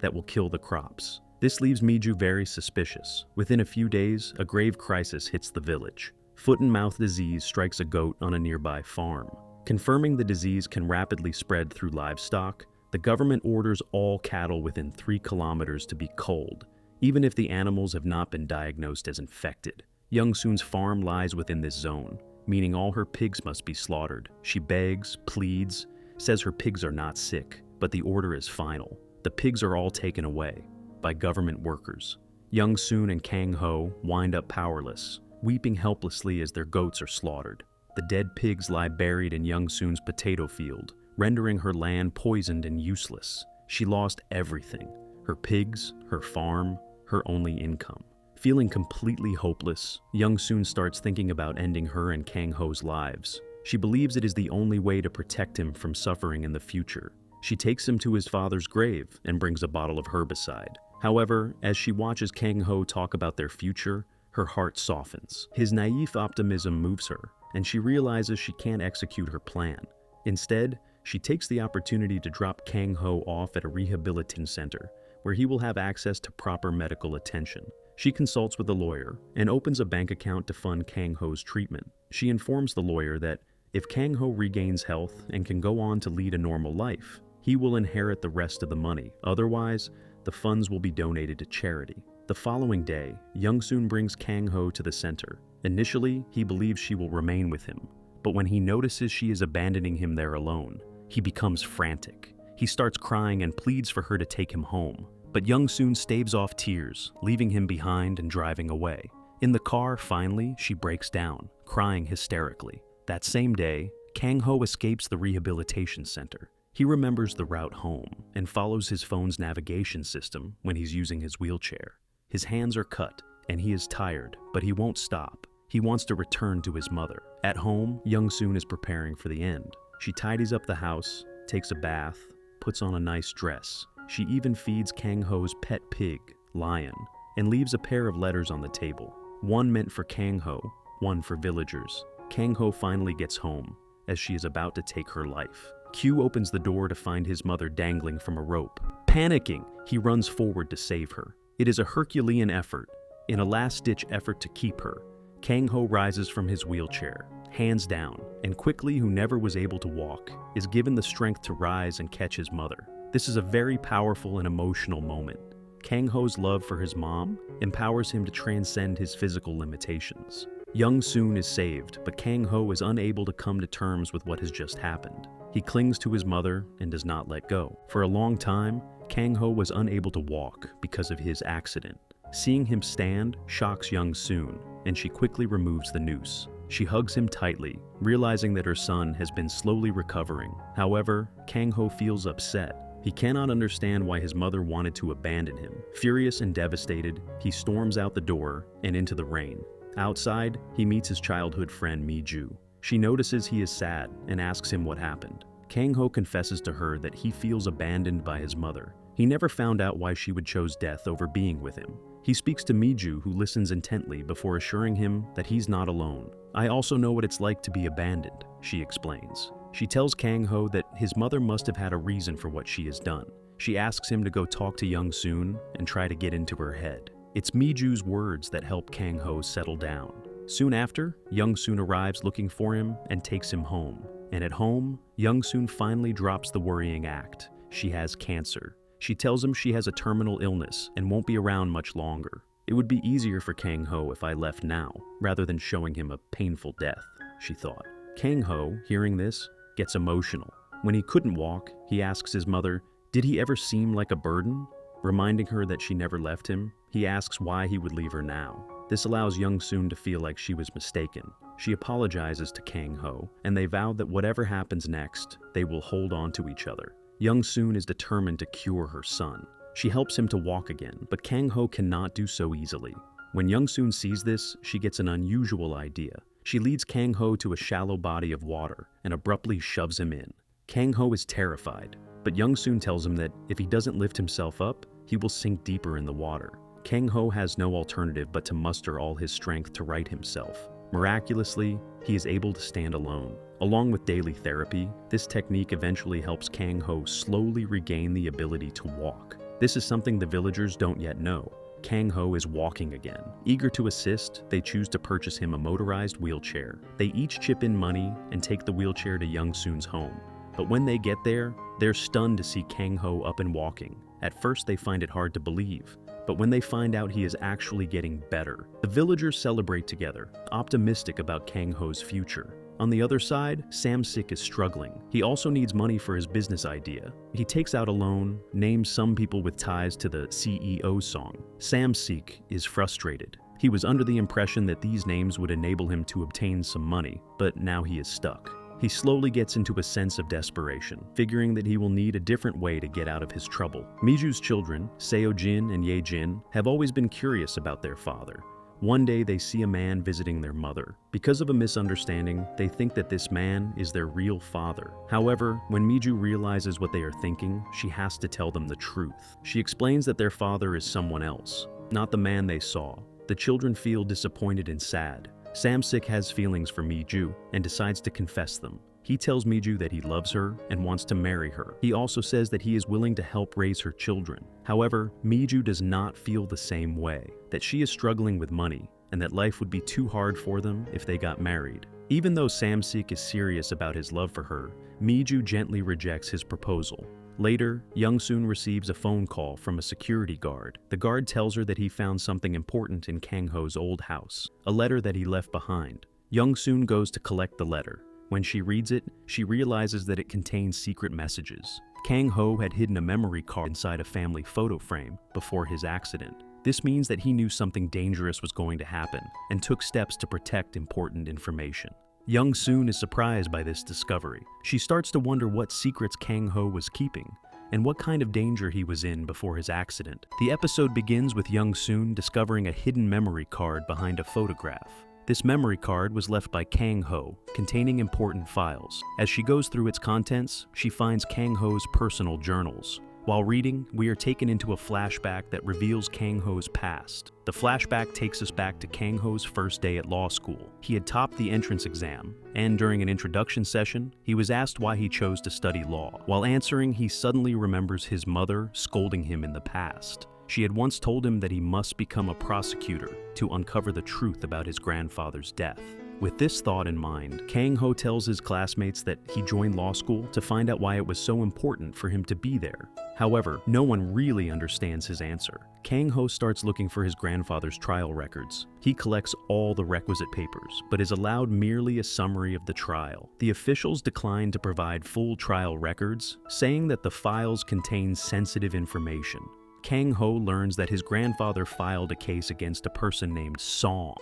that will kill the crops. This leaves Miju very suspicious. Within a few days, a grave crisis hits the village. Foot and mouth disease strikes a goat on a nearby farm. Confirming the disease can rapidly spread through livestock, the government orders all cattle within 3 kilometers to be culled, even if the animals have not been diagnosed as infected. Young-soon's farm lies within this zone, meaning all her pigs must be slaughtered. She begs, pleads, says her pigs are not sick, but the order is final. The pigs are all taken away by government workers. Young-soon and Kang-ho wind up powerless, weeping helplessly as their goats are slaughtered. The dead pigs lie buried in Young-soon's potato field, rendering her land poisoned and useless. She lost everything: her pigs, her farm, her only income. Feeling completely hopeless, Young-soon starts thinking about ending her and Kang-ho's lives. She believes it is the only way to protect him from suffering in the future. She takes him to his father's grave and brings a bottle of herbicide. However, as she watches Kang-ho talk about their future, her heart softens. His naive optimism moves her, and she realizes she can't execute her plan. Instead, she takes the opportunity to drop Kang-ho off at a rehabilitation center, where he will have access to proper medical attention. She consults with a lawyer and opens a bank account to fund Kang-ho's treatment. She informs the lawyer that if Kang-ho regains health and can go on to lead a normal life, he will inherit the rest of the money. Otherwise, the funds will be donated to charity. The following day, Young-soon brings Kang-ho to the center. Initially, he believes she will remain with him, but when he notices she is abandoning him there alone, he becomes frantic. He starts crying and pleads for her to take him home. But Young-soon staves off tears, leaving him behind and driving away. In the car, finally, she breaks down, crying hysterically. That same day, Kang-ho escapes the rehabilitation center. He remembers the route home and follows his phone's navigation system when he's using his wheelchair. His hands are cut, and he is tired, but he won't stop. He wants to return to his mother. At home, Young-soon is preparing for the end. She tidies up the house, takes a bath, puts on a nice dress. She even feeds Kang-ho's pet pig, Lion, and leaves a pair of letters on the table. One meant for Kang-ho, one for villagers. Kang-ho finally gets home, as she is about to take her life. Q opens the door to find his mother dangling from a rope. Panicking, he runs forward to save her. It is a Herculean effort, In a last-ditch effort to keep her, Kang-ho rises from his wheelchair, hands down, and quickly, who never was able to walk, is given the strength to rise and catch his mother. This is a very powerful and emotional moment. Kang-ho's love for his mom empowers him to transcend his physical limitations. Young-soon is saved, but Kang-ho is unable to come to terms with what has just happened. He clings to his mother and does not let go. For a long time, Kang-ho was unable to walk because of his accident. Seeing him stand shocks Young-soon, and she quickly removes the noose. She hugs him tightly, realizing that her son has been slowly recovering. However, Kang-ho feels upset. He cannot understand why his mother wanted to abandon him. Furious and devastated, he storms out the door and into the rain. Outside, he meets his childhood friend Mi-ju. She notices he is sad and asks him what happened. Kang-ho confesses to her that he feels abandoned by his mother. He never found out why she would choose death over being with him. He speaks to Mi-ju, who listens intently before assuring him that he's not alone. "I also know what it's like to be abandoned," she explains. She tells Kang-ho that his mother must have had a reason for what she has done. She asks him to go talk to Young-soon and try to get into her head. It's Mi-ju's words that help Kang-ho settle down. Soon after, Young-soon arrives looking for him and takes him home. And at home, Young-soon finally drops the worrying act. She has cancer. She tells him she has a terminal illness and won't be around much longer. "It would be easier for Kang-ho if I left now, rather than showing him a painful death," she thought. Kang-ho, hearing this, gets emotional. When he couldn't walk, he asks his mother, "Did he ever seem like a burden?" Reminding her that she never left him, he asks why he would leave her now. This allows Young-soon to feel like she was mistaken. She apologizes to Kang-ho, and they vow that whatever happens next, they will hold on to each other. Young-soon is determined to cure her son. She helps him to walk again, but Kang-ho cannot do so easily. When Young-soon sees this, she gets an unusual idea. She leads Kang-ho to a shallow body of water and abruptly shoves him in. Kang-ho is terrified, but Young-soon tells him that if he doesn't lift himself up, he will sink deeper in the water. Kang-ho has no alternative but to muster all his strength to right himself. Miraculously, he is able to stand alone. Along with daily therapy, this technique eventually helps Kang-ho slowly regain the ability to walk. This is something the villagers don't yet know. Kang-ho is walking again. Eager to assist, they choose to purchase him a motorized wheelchair. They each chip in money and take the wheelchair to Young-soon's home. But when they get there, they're stunned to see Kang-ho up and walking. At first, they find it hard to believe. But when they find out he is actually getting better, the villagers celebrate together, optimistic about Kang-ho's future. On the other side, Sam-sik is struggling. He also needs money for his business idea. He takes out a loan, names some people with ties to the CEO song. Sam-sik is frustrated. He was under the impression that these names would enable him to obtain some money, but now he is stuck. He slowly gets into a sense of desperation, figuring that he will need a different way to get out of his trouble. Mi-ju's children, Seo-jin and Ye-jin, have always been curious about their father. One day they see a man visiting their mother. Because of a misunderstanding, they think that this man is their real father. However, when Mi-ju realizes what they are thinking, she has to tell them the truth. She explains that their father is someone else, not the man they saw. The children feel disappointed and sad. Sam-sik has feelings for Mi-ju and decides to confess them. He tells Mi-ju that he loves her and wants to marry her. He also says that he is willing to help raise her children. However, Mi-ju does not feel the same way, that she is struggling with money and that life would be too hard for them if they got married. Even though Sam-sik is serious about his love for her, Mi-ju gently rejects his proposal. Later, Young-soon receives a phone call from a security guard. The guard tells her that he found something important in Kang-ho's old house, a letter that he left behind. Young-soon goes to collect the letter. When she reads it, she realizes that it contains secret messages. Kang-ho had hidden a memory card inside a family photo frame before his accident. This means that he knew something dangerous was going to happen and took steps to protect important information. Young-soon is surprised by this discovery. She starts to wonder what secrets Kang-ho was keeping and what kind of danger he was in before his accident. The episode begins with Young-soon discovering a hidden memory card behind a photograph. This memory card was left by Kang-ho, containing important files. As she goes through its contents, she finds Kang-ho's personal journals. While reading, we are taken into a flashback that reveals Kang-ho's past. The flashback takes us back to Kang-ho's first day at law school. He had topped the entrance exam, and during an introduction session, he was asked why he chose to study law. While answering, he suddenly remembers his mother scolding him in the past. She had once told him that he must become a prosecutor to uncover the truth about his grandfather's death. With this thought in mind, Kang-ho tells his classmates that he joined law school to find out why it was so important for him to be there. However, no one really understands his answer. Kang-ho starts looking for his grandfather's trial records. He collects all the requisite papers, but is allowed merely a summary of the trial. The officials decline to provide full trial records, saying that the files contain sensitive information. Kang-ho learns that his grandfather filed a case against a person named Song,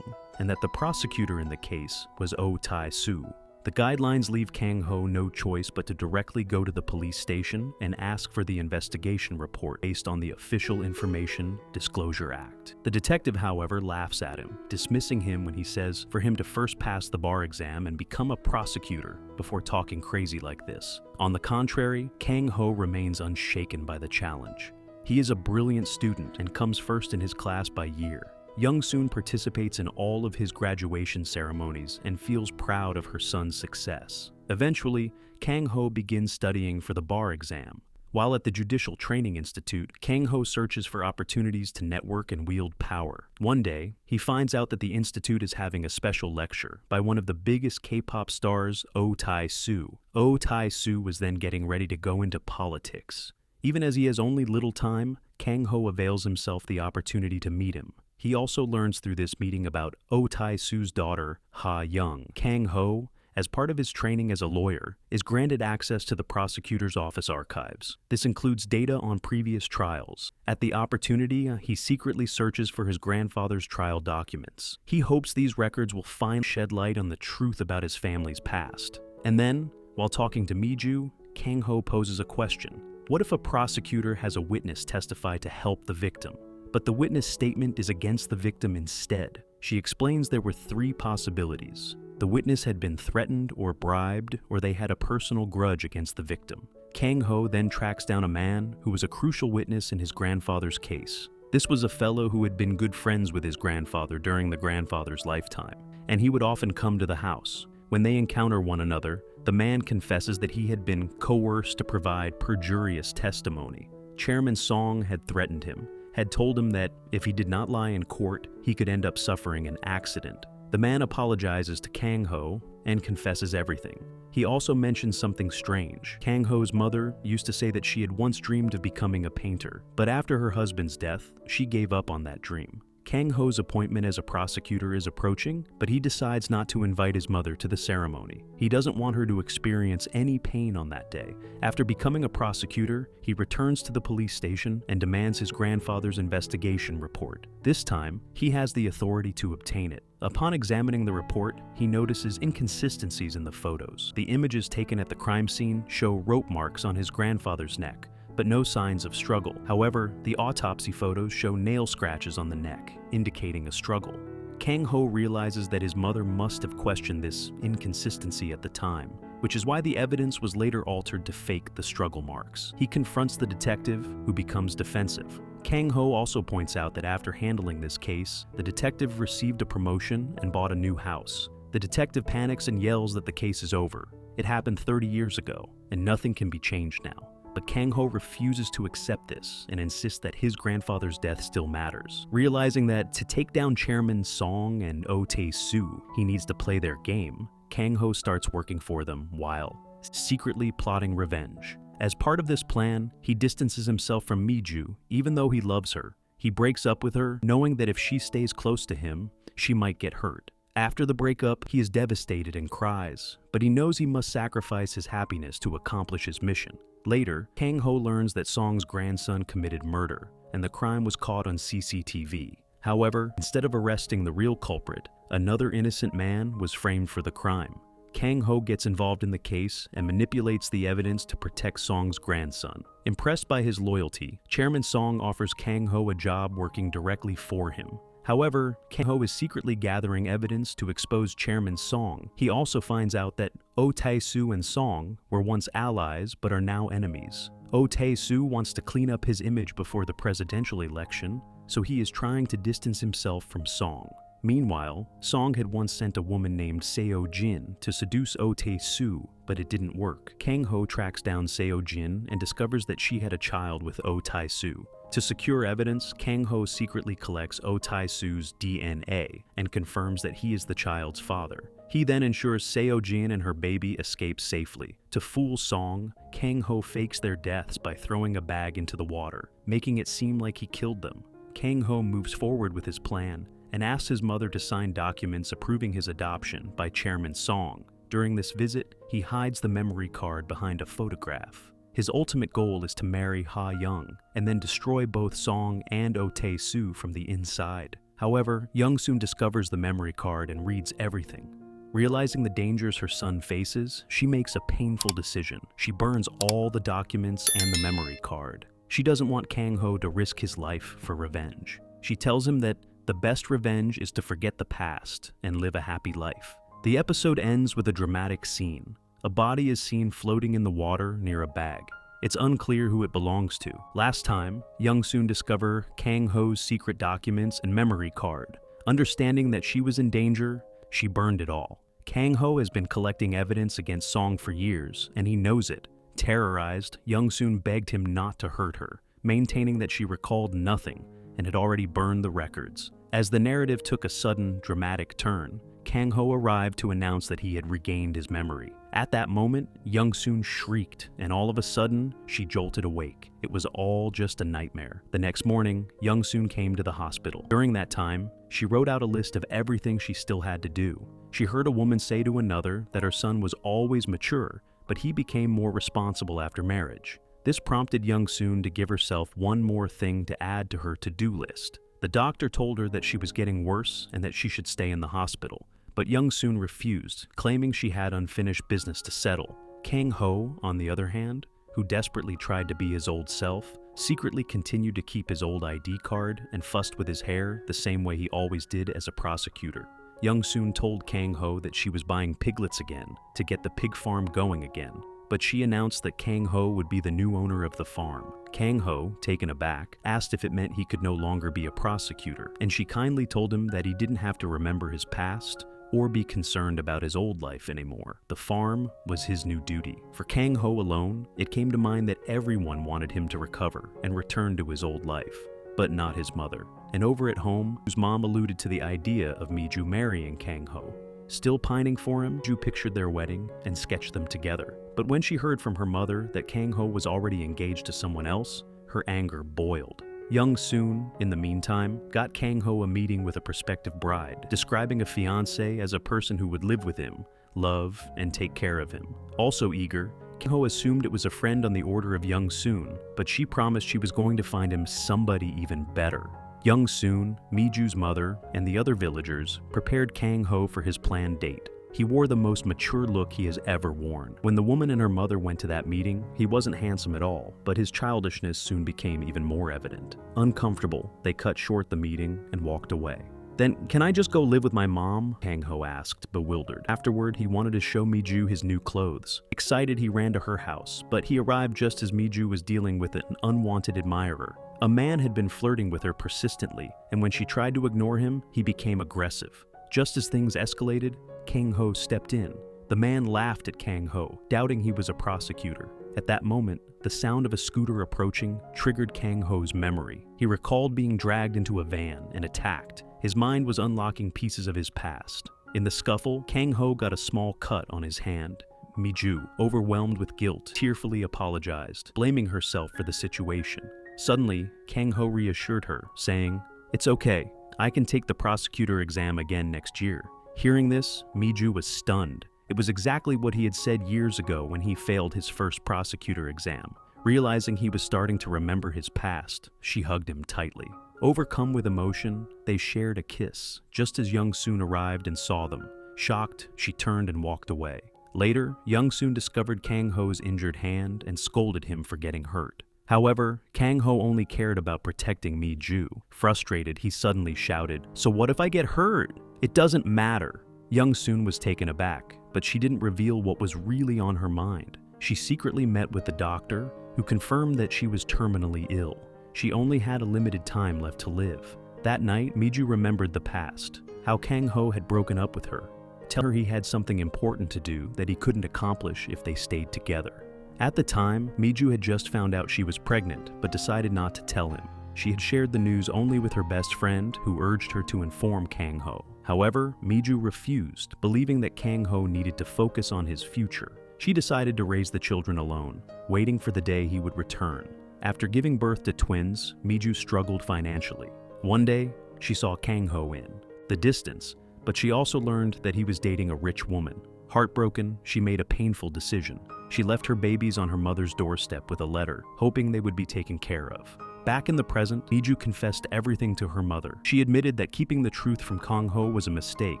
and that the prosecutor in the case was Oh Tae-soo. The guidelines leave Kang-ho no choice but to directly go to the police station and ask for the investigation report based on the Official Information Disclosure Act. The detective, however, laughs at him, dismissing him when he says for him to first pass the bar exam and become a prosecutor before talking crazy like this. On the contrary, Kang-ho remains unshaken by the challenge. He is a brilliant student and comes first in his class by year. Young-soon participates in all of his graduation ceremonies and feels proud of her son's success. Eventually, Kang-ho begins studying for the bar exam. While at the Judicial Training Institute, Kang-ho searches for opportunities to network and wield power. One day, he finds out that the institute is having a special lecture by one of the biggest K-pop stars, Oh Tae-soo. Oh Tae-soo was then getting ready to go into politics. Even as he has only little time, Kang-ho avails himself the opportunity to meet him. He also learns through this meeting about Oh Tae-soo's daughter, Ha-young. Kang-ho, as part of his training as a lawyer, is granted access to the prosecutor's office archives. This includes data on previous trials. At the opportunity, he secretly searches for his grandfather's trial documents. He hopes these records will finally shed light on the truth about his family's past. And then, while talking to Miju, Kang-ho poses a question. What if a prosecutor has a witness testify to help the victim, but the witness statement is against the victim instead? She explains there were 3 possibilities. The witness had been threatened or bribed, or they had a personal grudge against the victim. Kang-ho then tracks down a man who was a crucial witness in his grandfather's case. This was a fellow who had been good friends with his grandfather during the grandfather's lifetime, and he would often come to the house. When they encounter one another, the man confesses that he had been coerced to provide perjurious testimony. Chairman Song had threatened him, had told him that if he did not lie in court, he could end up suffering an accident. The man apologizes to Kang-ho and confesses everything. He also mentions something strange. Kang-ho's mother used to say that she had once dreamed of becoming a painter, but after her husband's death, she gave up on that dream. Kang-ho's appointment as a prosecutor is approaching, but he decides not to invite his mother to the ceremony. He doesn't want her to experience any pain on that day. After becoming a prosecutor, he returns to the police station and demands his grandfather's investigation report. This time, he has the authority to obtain it. Upon examining the report, he notices inconsistencies in the photos. The images taken at the crime scene show rope marks on his grandfather's neck, but no signs of struggle. However, the autopsy photos show nail scratches on the neck, indicating a struggle. Kang-ho realizes that his mother must have questioned this inconsistency at the time, which is why the evidence was later altered to fake the struggle marks. He confronts the detective, who becomes defensive. Kang-ho also points out that after handling this case, the detective received a promotion and bought a new house. The detective panics and yells that the case is over. It happened 30 years ago, and nothing can be changed now. But Kang-ho refuses to accept this and insists that his grandfather's death still matters. Realizing that to take down Chairman Song and Oh Tae-soo, he needs to play their game, Kang-ho starts working for them while secretly plotting revenge. As part of this plan, he distances himself from Miju, even though he loves her. He breaks up with her, knowing that if she stays close to him, she might get hurt. After the breakup, he is devastated and cries, but he knows he must sacrifice his happiness to accomplish his mission. Later, Kang-ho learns that Song's grandson committed murder, and the crime was caught on CCTV. However, instead of arresting the real culprit, another innocent man was framed for the crime. Kang-ho gets involved in the case and manipulates the evidence to protect Song's grandson. Impressed by his loyalty, Chairman Song offers Kang-ho a job working directly for him. However, Kang-ho is secretly gathering evidence to expose Chairman Song. He also finds out that Oh Tae-soo and Song were once allies but are now enemies. Oh Tae-soo wants to clean up his image before the presidential election, so he is trying to distance himself from Song. Meanwhile, Song had once sent a woman named Seo Jin to seduce Oh Tae-soo, but it didn't work. Kang-ho tracks down Seo Jin and discovers that she had a child with Oh Tae-soo. To secure evidence, Kang-ho secretly collects Oh Tae-soo's DNA and confirms that he is the child's father. He then ensures Seo-jin and her baby escape safely. To fool Song, Kang-ho fakes their deaths by throwing a bag into the water, making it seem like he killed them. Kang-ho moves forward with his plan and asks his mother to sign documents approving his adoption by Chairman Song. During this visit, he hides the memory card behind a photograph. His ultimate goal is to marry Ha-young and then destroy both Song and Oh Tae-soo from the inside. However, Young-soon discovers the memory card and reads everything. Realizing the dangers her son faces, she makes a painful decision. She burns all the documents and the memory card. She doesn't want Kang-ho to risk his life for revenge. She tells him that the best revenge is to forget the past and live a happy life. The episode ends with a dramatic scene. A body is seen floating in the water near a bag. It's unclear who it belongs to. Last time, Young-soon discovered Kang-ho's secret documents and memory card. Understanding that she was in danger, she burned it all. Kang-ho has been collecting evidence against Song for years, and he knows it. Terrorized, Young-soon begged him not to hurt her, maintaining that she recalled nothing and had already burned the records. As the narrative took a sudden, dramatic turn, Kang-ho arrived to announce that he had regained his memory. At that moment, Young-soon shrieked, and all of a sudden, she jolted awake. It was all just a nightmare. The next morning, Young-soon came to the hospital. During that time, she wrote out a list of everything she still had to do. She heard a woman say to another that her son was always mature, but he became more responsible after marriage. This prompted Young-soon to give herself one more thing to add to her to-do list. The doctor told her that she was getting worse and that she should stay in the hospital. But Young-soon refused, claiming she had unfinished business to settle. Kang-ho, on the other hand, who desperately tried to be his old self, secretly continued to keep his old ID card and fussed with his hair the same way he always did as a prosecutor. Young-soon told Kang-ho that she was buying piglets again to get the pig farm going again, but she announced that Kang-ho would be the new owner of the farm. Kang-ho, taken aback, asked if it meant he could no longer be a prosecutor, and she kindly told him that he didn't have to remember his past or be concerned about his old life anymore. The farm was his new duty. For Kang-ho alone, it came to mind that everyone wanted him to recover and return to his old life, but not his mother. And over at home, whose mom alluded to the idea of Mi-ju marrying Kang-ho. Still pining for him, Ju pictured their wedding and sketched them together. But when she heard from her mother that Kang-ho was already engaged to someone else, her anger boiled. Young-soon, in the meantime, got Kang-ho a meeting with a prospective bride, describing a fiancé as a person who would live with him, love, and take care of him. Also eager, Kang-ho assumed it was a friend on the order of Young-soon, but she promised she was going to find him somebody even better. Young-soon, Mi-ju's mother, and the other villagers prepared Kang-ho for his planned date. He wore the most mature look he has ever worn. When the woman and her mother went to that meeting, he wasn't handsome at all, but his childishness soon became even more evident. Uncomfortable, they cut short the meeting and walked away. "Then, can I just go live with my mom?" Kang-ho asked, bewildered. Afterward, he wanted to show Mi-ju his new clothes. Excited, he ran to her house, but he arrived just as Mi-ju was dealing with an unwanted admirer. A man had been flirting with her persistently, and when she tried to ignore him, he became aggressive. Just as things escalated, Kang-ho stepped in. The man laughed at Kang-ho, doubting he was a prosecutor. At that moment, the sound of a scooter approaching triggered Kang-ho's memory. He recalled being dragged into a van and attacked. His mind was unlocking pieces of his past. In the scuffle, Kang-ho got a small cut on his hand. Mi-ju, overwhelmed with guilt, tearfully apologized, blaming herself for the situation. Suddenly, Kang-ho reassured her, saying, "It's okay. I can take the prosecutor exam again next year." Hearing this, Mi-ju was stunned. It was exactly what he had said years ago when he failed his first prosecutor exam. Realizing he was starting to remember his past, she hugged him tightly. Overcome with emotion, they shared a kiss, just as Young-soon arrived and saw them. Shocked, she turned and walked away. Later, Young-soon discovered Kang-ho's injured hand and scolded him for getting hurt. However, Kang-ho only cared about protecting Mi-ju. Frustrated, he suddenly shouted, "So what if I get hurt? It doesn't matter." Young-soon was taken aback, but she didn't reveal what was really on her mind. She secretly met with the doctor, who confirmed that she was terminally ill. She only had a limited time left to live. That night, Mi-ju remembered the past, how Kang-ho had broken up with her. Tell her he had something important to do that he couldn't accomplish if they stayed together. At the time, Mi-ju had just found out she was pregnant, but decided not to tell him. She had shared the news only with her best friend, who urged her to inform Kang-ho. However, Miju refused, believing that Kang-ho needed to focus on his future. She decided to raise the children alone, waiting for the day he would return. After giving birth to twins, Miju struggled financially. One day, she saw Kang-ho in the distance, but she also learned that he was dating a rich woman. Heartbroken, she made a painful decision. She left her babies on her mother's doorstep with a letter, hoping they would be taken care of. Back in the present, Miju confessed everything to her mother. She admitted that keeping the truth from Kang-ho was a mistake.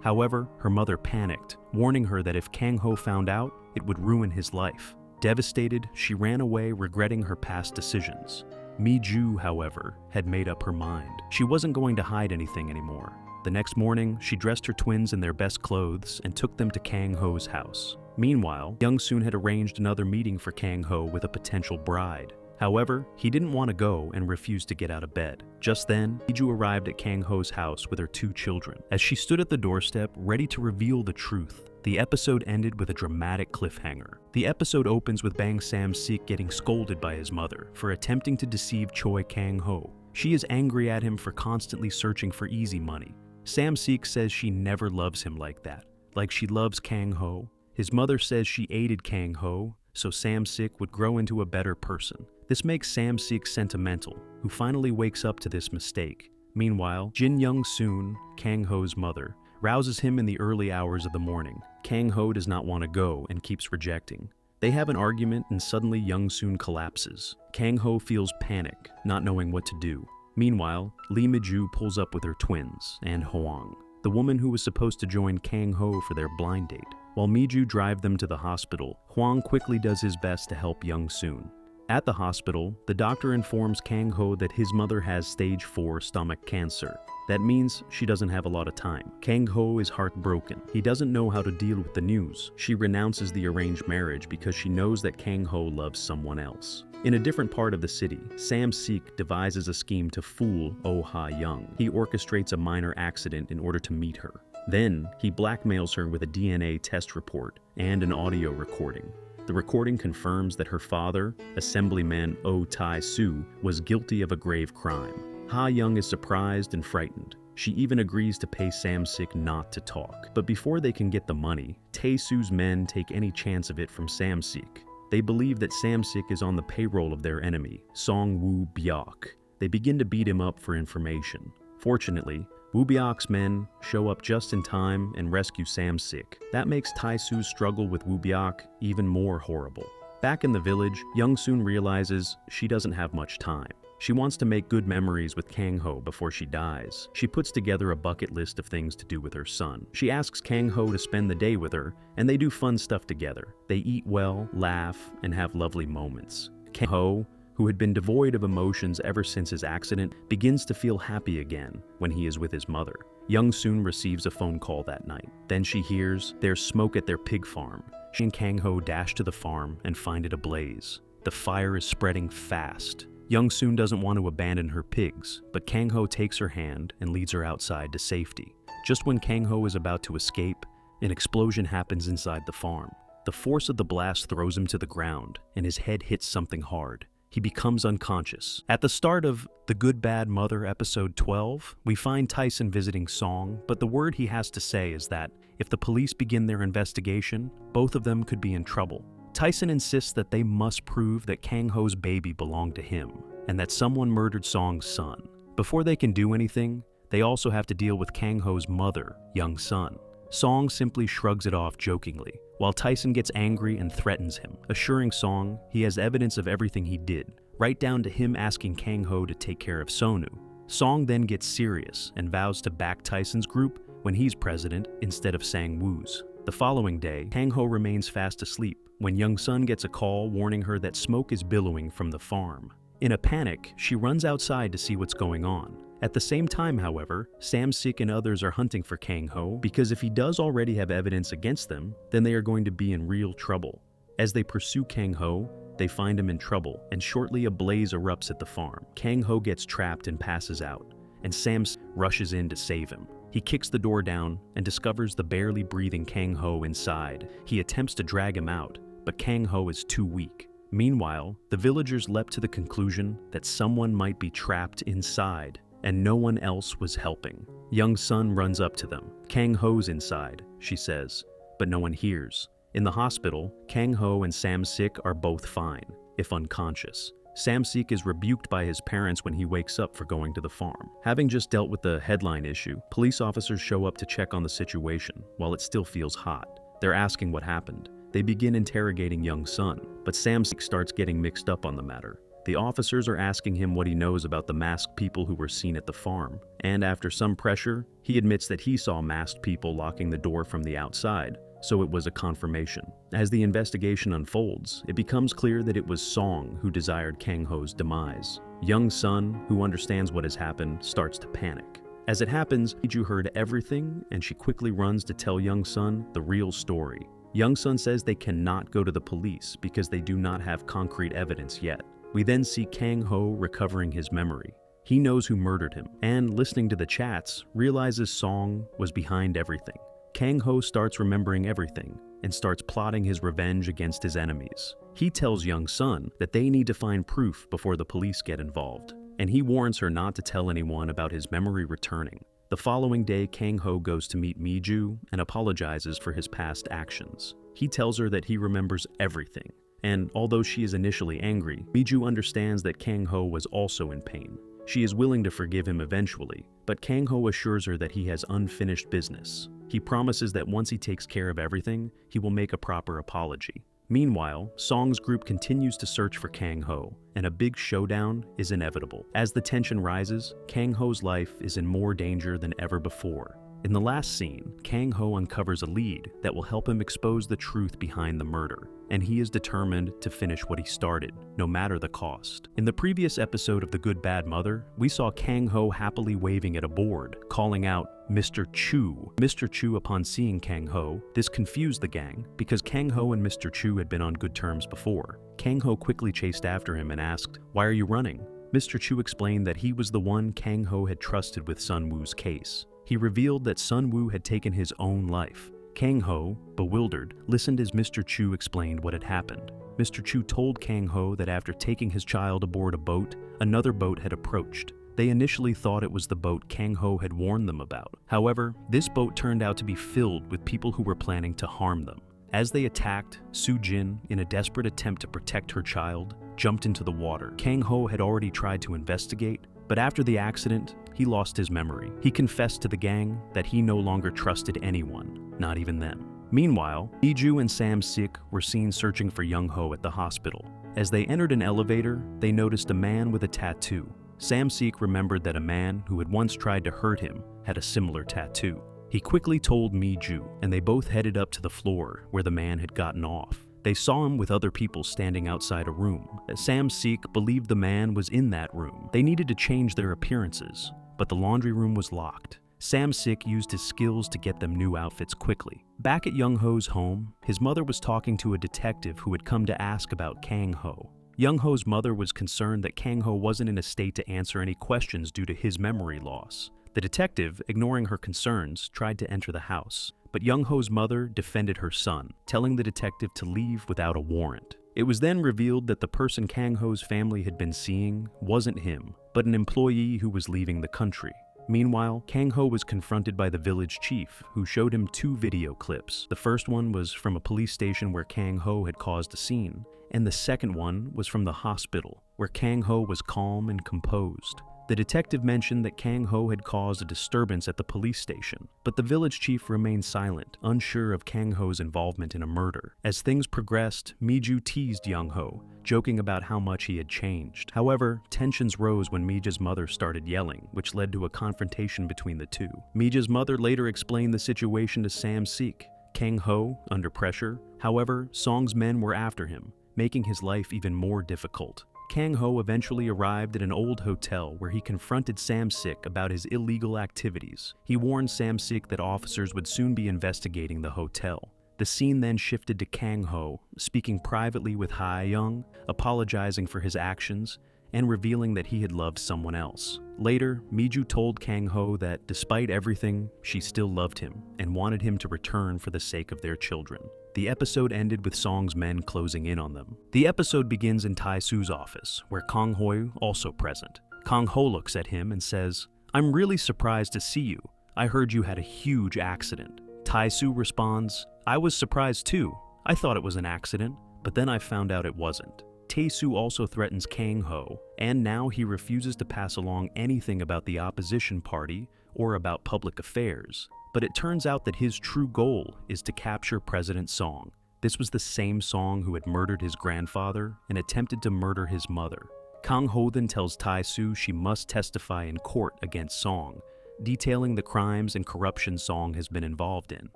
However, her mother panicked, warning her that if Kang-ho found out, it would ruin his life. Devastated, she ran away, regretting her past decisions. Miju, however, had made up her mind. She wasn't going to hide anything anymore. The next morning, she dressed her twins in their best clothes and took them to Kang-ho's house. Meanwhile, Young-soon had arranged another meeting for Kang-ho with a potential bride. However, he didn't want to go and refused to get out of bed. Just then, Miju arrived at Kang-ho's house with her 2 children. As she stood at the doorstep, ready to reveal the truth, the episode ended with a dramatic cliffhanger. The episode opens with Bang Sam-sik getting scolded by his mother for attempting to deceive Choi Kang-ho. She is angry at him for constantly searching for easy money. Sam-sik says she never loves him like that, like she loves Kang-ho. His mother says she aided Kang-ho, so Sam-sik would grow into a better person. This makes Sam-sik sentimental, who finally wakes up to this mistake. Meanwhile, Jin Young-soon, Kang-ho's mother, rouses him in the early hours of the morning. Kang-ho does not want to go and keeps rejecting. They have an argument and suddenly Young-soon collapses. Kang-ho feels panic, not knowing what to do. Meanwhile, Lee Mi-ju pulls up with her twins, and Hwang, the woman who was supposed to join Kang-ho for their blind date. While Mi-ju drive them to the hospital, Hwang quickly does his best to help Young-soon. At the hospital, the doctor informs Kang-ho that his mother has stage 4 stomach cancer. That means she doesn't have a lot of time. Kang-ho is heartbroken. He doesn't know how to deal with the news. She renounces the arranged marriage because she knows that Kang-ho loves someone else. In a different part of the city, Sam-sik devises a scheme to fool Oh Ha-young. He orchestrates a minor accident in order to meet her. Then, he blackmails her with a DNA test report and an audio recording. The recording confirms that her father, Assemblyman Oh Tae-soo, was guilty of a grave crime. Ha-young is surprised and frightened. She even agrees to pay Sam-sik not to talk. But before they can get the money, Tae-soo's men take any chance of it from Sam-sik. They believe that Sam-sik is on the payroll of their enemy, Song Woo-byok. They begin to beat him up for information. Fortunately, Woo-byok's men show up just in time and rescue Sam-sik. That makes Tae-soo's struggle with Woo-byok even more horrible. Back in the village, Young-soon realizes she doesn't have much time. She wants to make good memories with Kang-ho before she dies. She puts together a bucket list of things to do with her son. She asks Kang-ho to spend the day with her, and they do fun stuff together. They eat well, laugh, and have lovely moments. Kang-ho, who had been devoid of emotions ever since his accident, begins to feel happy again when he is with his mother. Young-soon receives a phone call that night. Then she hears there's smoke at their pig farm. She and Kang-ho dash to the farm and find it ablaze. The fire is spreading fast. Young-soon doesn't want to abandon her pigs, but Kang-ho takes her hand and leads her outside to safety. Just when Kang-ho is about to escape, an explosion happens inside the farm. The force of the blast throws him to the ground, and his head hits something hard. He becomes unconscious. At the start of The Good Bad Mother episode 12, we find Tyson visiting Song, but the word he has to say is that if the police begin their investigation, both of them could be in trouble. Tyson insists that they must prove that Kang-ho's baby belonged to him, and that someone murdered Song's son. Before they can do anything, they also have to deal with Kang-ho's mother, Young-sun. Song simply shrugs it off jokingly, while Tyson gets angry and threatens him, assuring Song he has evidence of everything he did, right down to him asking Kang-ho to take care of Sonu. Song then gets serious and vows to back Tyson's group when he's president instead of Sang-woo's. The following day, Kang-ho remains fast asleep when Young-sun gets a call warning her that smoke is billowing from the farm. In a panic, she runs outside to see what's going on. At the same time, however, Sam-sik and others are hunting for Kang-ho because if he does already have evidence against them, then they are going to be in real trouble. As they pursue Kang-ho, they find him in trouble, and shortly a blaze erupts at the farm. Kang-ho gets trapped and passes out, and Sam rushes in to save him. He kicks the door down and discovers the barely breathing Kang-ho inside. He attempts to drag him out, but Kang-ho is too weak. Meanwhile, the villagers leapt to the conclusion that someone might be trapped inside, and no one else was helping. Young-sun runs up to them. Kang-ho's inside, she says, but no one hears. In the hospital, Kang-ho and Sam-sik are both fine, if unconscious. Sam-sik is rebuked by his parents when he wakes up for going to the farm. Having just dealt with the headline issue, police officers show up to check on the situation while it still feels hot. They're asking what happened. They begin interrogating Young-sun, but Sam-sik starts getting mixed up on the matter. The officers are asking him what he knows about the masked people who were seen at the farm, and after some pressure, he admits that he saw masked people locking the door from the outside, so it was a confirmation. As the investigation unfolds, it becomes clear that it was Song who desired Kang-ho's demise. Young-sun, who understands what has happened, starts to panic. As it happens, Mi-ju heard everything, and she quickly runs to tell Young-sun the real story. Young-sun says they cannot go to the police because they do not have concrete evidence yet. We then see Kang-ho recovering his memory. He knows who murdered him, and listening to the chats, realizes Song was behind everything. Kang-ho starts remembering everything and starts plotting his revenge against his enemies. He tells Young-sun that they need to find proof before the police get involved, and he warns her not to tell anyone about his memory returning. The following day, Kang-ho goes to meet Mi-ju and apologizes for his past actions. He tells her that he remembers everything, and although she is initially angry, Mi-ju understands that Kang-ho was also in pain. She is willing to forgive him eventually, but Kang-ho assures her that he has unfinished business. He promises that once he takes care of everything, he will make a proper apology. Meanwhile, Song's group continues to search for Kang-ho, and a big showdown is inevitable. As the tension rises, Kang-ho's life is in more danger than ever before. In the last scene, Kang-ho uncovers a lead that will help him expose the truth behind the murder, and he is determined to finish what he started, no matter the cost. In the previous episode of The Good Bad Mother, we saw Kang-ho happily waving at a board, calling out, "Mr. Chu." Mr. Chu, upon seeing Kang-ho, this confused the gang, because Kang-ho and Mr. Chu had been on good terms before. Kang-ho quickly chased after him and asked, "Why are you running?" Mr. Chu explained that he was the one Kang-ho had trusted with Sun Woo's case. He revealed that Sun Woo had taken his own life. Kang-ho, bewildered, listened as Mr. Chu explained what had happened. Mr. Chu told Kang-ho that after taking his child aboard a boat, another boat had approached. They initially thought it was the boat Kang-ho had warned them about. However, this boat turned out to be filled with people who were planning to harm them. As they attacked, Soo-jin, in a desperate attempt to protect her child, jumped into the water. Kang-ho had already tried to investigate, but after the accident, he lost his memory. He confessed to the gang that he no longer trusted anyone, not even them. Meanwhile, Mi-ju and Sam-sik were seen searching for Young-ho at the hospital. As they entered an elevator, they noticed a man with a tattoo. Sam-sik remembered that a man who had once tried to hurt him had a similar tattoo. He quickly told Mi-ju, and they both headed up to the floor where the man had gotten off. They saw him with other people standing outside a room. Sam-sik believed the man was in that room. They needed to change their appearances, but the laundry room was locked. Sam-sik used his skills to get them new outfits quickly. Back at Young-ho's home, his mother was talking to a detective who had come to ask about Kang-ho. Young-ho's mother was concerned that Kang-ho wasn't in a state to answer any questions due to his memory loss. The detective, ignoring her concerns, tried to enter the house, but Young-ho's mother defended her son, telling the detective to leave without a warrant. It was then revealed that the person Kang-ho's family had been seeing wasn't him, but an employee who was leaving the country. Meanwhile, Kang-ho was confronted by the village chief, who showed him 2 video clips. The first one was from a police station where Kang-ho had caused a scene, and the second one was from the hospital, where Kang-ho was calm and composed. The detective mentioned that Kang-ho had caused a disturbance at the police station, but the village chief remained silent, unsure of Kang-ho's involvement in a murder. As things progressed, Mi-ju teased Young-ho, joking about how much he had changed. However, tensions rose when Mi-ju's mother started yelling, which led to a confrontation between the two. Mi-ju's mother later explained the situation to Sam-sik. Kang-ho, under pressure, however, Song's men were after him, making his life even more difficult. Kang-ho eventually arrived at an old hotel where he confronted Sam-sik about his illegal activities. He warned Sam-sik that officers would soon be investigating the hotel. The scene then shifted to Kang-ho, speaking privately with Ha-young, apologizing for his actions, and revealing that he had loved someone else. Later, Mi-ju told Kang-ho that despite everything, she still loved him and wanted him to return for the sake of their children. The episode ended with Song's men closing in on them. The episode begins in Tae-soo's office, where Kang-ho also present. Kang-ho looks at him and says, "I'm really surprised to see you. I heard you had a huge accident." Tae-soo responds, "I was surprised too. I thought it was an accident, but then I found out it wasn't." Tae-soo also threatens Kang-ho, and now he refuses to pass along anything about the opposition party or about public affairs. But it turns out that his true goal is to capture President Song. This was the same Song who had murdered his grandfather and attempted to murder his mother. Kang-ho then tells Tae-soo she must testify in court against Song, detailing the crimes and corruption Song has been involved in.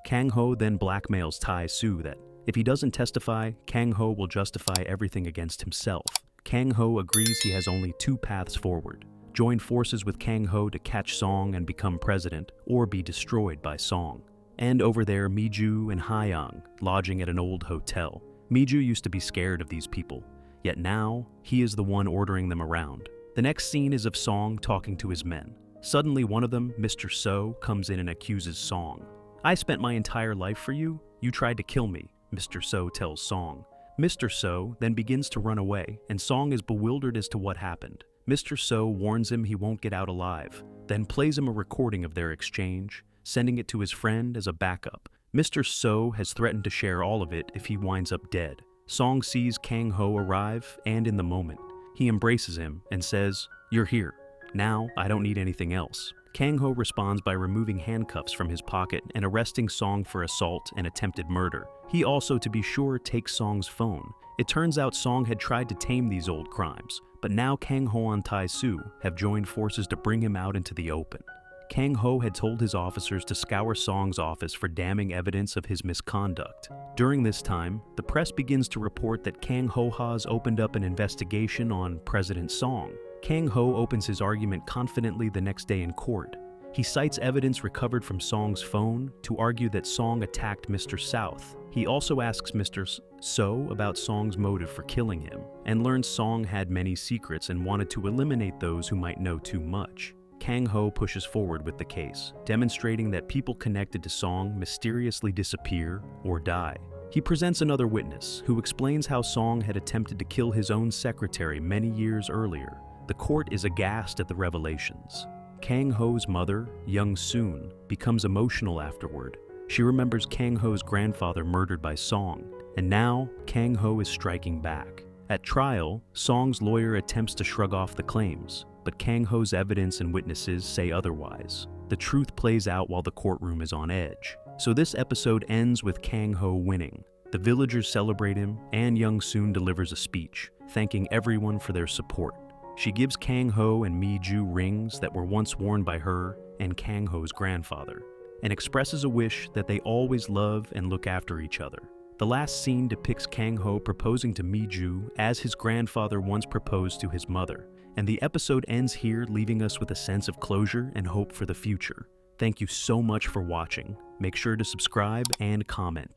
Kang-ho then blackmails Tae-soo that if he doesn't testify, Kang-ho will justify everything against himself. Kang-ho agrees he has only two paths forward: join forces with Kang-ho to catch Song and become president, or be destroyed by Song. And over there, Mi-ju and Ha-young, lodging at an old hotel. Mi-ju used to be scared of these people, yet now, he is the one ordering them around. The next scene is of Song talking to his men. Suddenly one of them, Mr. So, comes in and accuses Song. "I spent my entire life for you. You tried to kill me," Mr. So tells Song. Mr. So then begins to run away, and Song is bewildered as to what happened. Mr. So warns him he won't get out alive, then plays him a recording of their exchange, sending it to his friend as a backup. Mr. So has threatened to share all of it if he winds up dead. Song sees Kang-ho arrive, and in the moment, he embraces him and says, "You're here. Now, I don't need anything else." Kang-ho responds by removing handcuffs from his pocket and arresting Song for assault and attempted murder. He also, to be sure, takes Song's phone. It turns out Song had tried to tame these old crimes, but now Kang-ho and Tae-soo have joined forces to bring him out into the open. Kang-ho had told his officers to scour Song's office for damning evidence of his misconduct. During this time, the press begins to report that Kang-ho has opened up an investigation on President Song. Kang-ho opens his argument confidently the next day in court. He cites evidence recovered from Song's phone to argue that Song attacked Mr. South. He also asks Mr. So about Song's motive for killing him, and learns Song had many secrets and wanted to eliminate those who might know too much. Kang-ho pushes forward with the case, demonstrating that people connected to Song mysteriously disappear or die. He presents another witness, who explains how Song had attempted to kill his own secretary many years earlier. The court is aghast at the revelations. Kang-ho's mother, Young-soon, becomes emotional afterward. She remembers Kang-ho's grandfather murdered by Song, and now Kang-ho is striking back. At trial, Song's lawyer attempts to shrug off the claims, but Kang-ho's evidence and witnesses say otherwise. The truth plays out while the courtroom is on edge. So this episode ends with Kang-ho winning. The villagers celebrate him, and Young-soon delivers a speech, thanking everyone for their support. She gives Kang-ho and Mi-ju rings that were once worn by her and Kang-ho's grandfather, and expresses a wish that they always love and look after each other. The last scene depicts Kang-ho proposing to Mi-ju as his grandfather once proposed to his mother, and the episode ends here, leaving us with a sense of closure and hope for the future. Thank you so much for watching. Make sure to subscribe and comment.